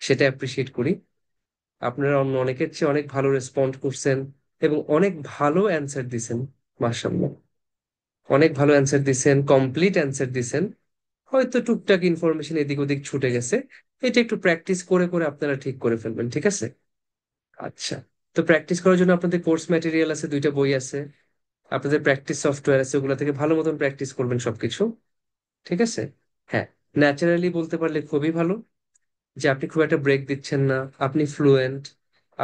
সেটা অ্যাপ্রিসিয়েট করি। আপনারা অন্য অনেকের চেয়ে অনেক ভালো রেসপন্ড করছেন এবং অনেক ভালো অ্যান্সার দিছেন, মাশাআল্লাহ। অনেক ভালো অ্যান্সার দিছেন, কমপ্লিট অ্যান্সার দিছেন। হয়তো টুকটাক ইনফরমেশন এদিক ওদিক ছুটে গেছে, এটা একটু প্র্যাকটিস করে করে আপনারা ঠিক করে ফেলবেন, ঠিক আছে? আচ্ছা, তো প্র্যাকটিস করার জন্য আপনাদের কোর্স ম্যাটেরিয়াল আছে, 2টা বই আছে, আপনাদের প্র্যাকটিস সফটওয়্যার আছে, ওগুলা থেকে ভালো মতন প্র্যাকটিস করবেন সবকিছু, ঠিক আছে? হ্যাঁ, ন্যাচারালি বলতে পারলে খুবই ভালো যে আপনি খুব একটা ব্রেক দিচ্ছেন না, আপনি ফ্লুয়েন্ট,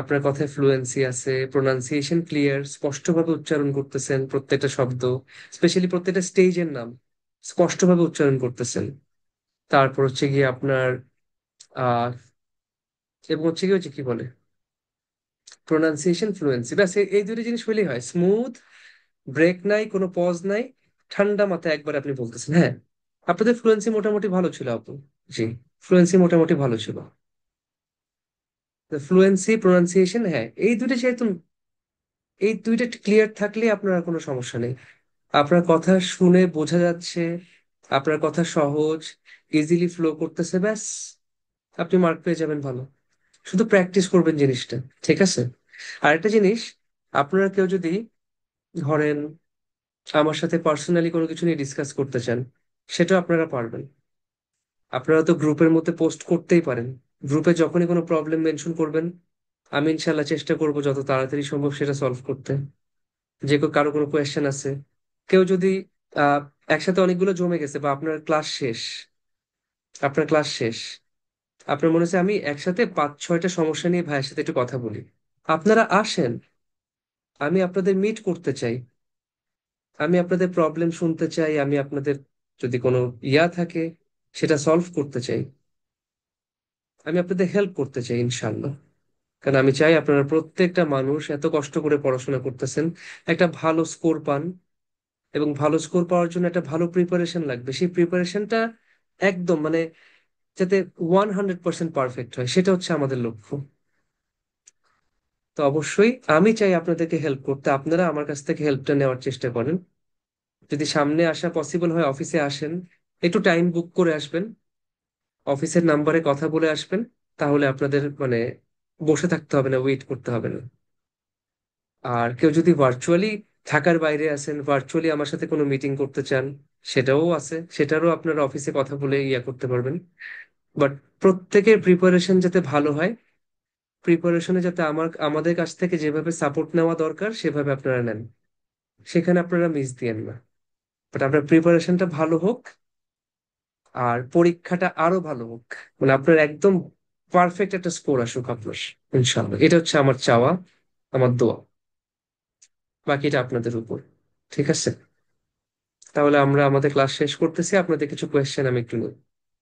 আপনার কথায় ফ্লুয়েন্সি আছে, প্রোনাউন্সিয়েশন ক্লিয়ার, স্পষ্টভাবে উচ্চারণ করতেছেন প্রত্যেকটা শব্দ, স্পেশালি প্রত্যেকটা স্টেজের নাম স্পষ্টভাবে উচ্চারণ করতেছেন। তারপর হচ্ছে গিয়ে আপনার আহ এবং হচ্ছে কি, হচ্ছে কি বলে, প্রোনাউন্সিয়েশন ফ্লুয়েন্সি, ব্যাস এই দুটো জিনিস হলেই হয় স্মুথ। ব্রেক নাই, কোনো পজ নাই, ঠান্ডা মাথায় একবার আপনি বলতেছেন। হ্যাঁ, আপনাদের ফ্লুয়েন্সি মোটামুটি ভালো ছিল আপু। জি, ফ্লুয়েন্সি মোটামুটি ভালো ছিল। ফ্লুয়েন্সি, প্রোনাউন্সিয়েশন, হ্যাঁ, এই দুইটা ক্লিয়ার থাকলে আপনার আর কোনো সমস্যা নেই। আপনার কথা শুনে বোঝা যাচ্ছে, আপনার কথা সহজ, ইজিলি ফ্লো করতেছে, ব্যাস আপনি মার্ক পেয়ে যাবেন ভালো। শুধু প্র্যাকটিস করবেন জিনিসটা, ঠিক আছে? আর একটা জিনিস, আপনারা কেউ যদি ধরেন আমার সাথে পার্সোনালি কোনো কিছু নিয়ে ডিসকাস করতে চান, সেটাও আপনারা পারবেন। আপনারা তো গ্রুপের মধ্যে পোস্ট করতেই পারেন, গ্রুপে যখনই কোনো প্রবলেম মেনশন করবেন, আমি ইনশাল্লাহ চেষ্টা করব যত তাড়াতাড়ি সম্ভব সেটা সলভ করতে। যে কারো কোনো কোয়েশ্চেন আছে, কেউ যদি আহ একসাথে অনেকগুলো জমে গেছে, বা আপনার ক্লাস শেষ, আপনার মনে হচ্ছে আমি একসাথে 5-6টা সমস্যা নিয়ে ভাইয়ের সাথে একটু কথা বলি, আপনারা আসেন, আমি আপনাদের মিট করতে চাই, আমি আপনাদের প্রবলেম শুনতে চাই, আমি আপনাদের যদি কোনো ইয়া থাকে সেটা সলভ করতে চাই। আমি আপনাদের হেল্প করতে চাই ইনশাল্লাহ। কারণ আমি চাই আপনারা প্রত্যেকটা মানুষ এত কষ্ট করে পড়াশোনা করতেছেন, একটা ভালো স্কোর পান। এবং ভালো স্কোর পাওয়ার জন্য একটা ভালো প্রিপারেশন লাগবে, সেই প্রিপারেশনটা একদম মানে যাতে 100% পারফেক্ট হয়, সেটা হচ্ছে আমাদের লক্ষ্য। তো অবশ্যই আমি চাই আপনাদেরকে হেল্প করতে, আপনারা আমার কাছ থেকে হেল্পটা নেওয়ার চেষ্টা করেন। যদি সামনে আসা পসিবল হয় অফিসে আসেন, একটু টাইম বুক করে আসবেন, অফিসের নাম্বারে কথা বলে আসবেন। তাহলে আপনাদের মানে বসে থাকতে হবে না, ওয়েট করতে হবে না। আর কেউ যদি ভার্চুয়ালি ঢাকার বাইরে আছেন, ভার্চুয়ালি আমার সাথে কোনো মিটিং করতে চান, সেটাও আছে, সেটারও আপনারা অফিসে কথা বলে ইয়া করতে পারবেন। বাট প্রত্যেকের প্রিপারেশন যাতে ভালো হয়, প্রিপারেশনে যাতে আমাদের কাছ থেকে যেভাবে সাপোর্ট নেওয়া দরকার সেভাবে আপনারা নেন, সেখানে আপনারা মিস দিয়েন না। বাট আপনার প্রিপারেশনটা ভালো হোক, আর পরীক্ষাটা আরো ভালো হোক, মানে আপনার একদম পারফেক্ট একটা স্কোর আসুক আপনার, ইনশাল্লাহ। এটা হচ্ছে আমার চাওয়া, আমার দোয়া। বাকিটা আপনাদের উপর। ঠিক আছে, তাহলে আমরা আমাদের ক্লাস শেষ করতেছি, আপনাদের কিছু কোয়েশ্চেন আমি একটু নিই।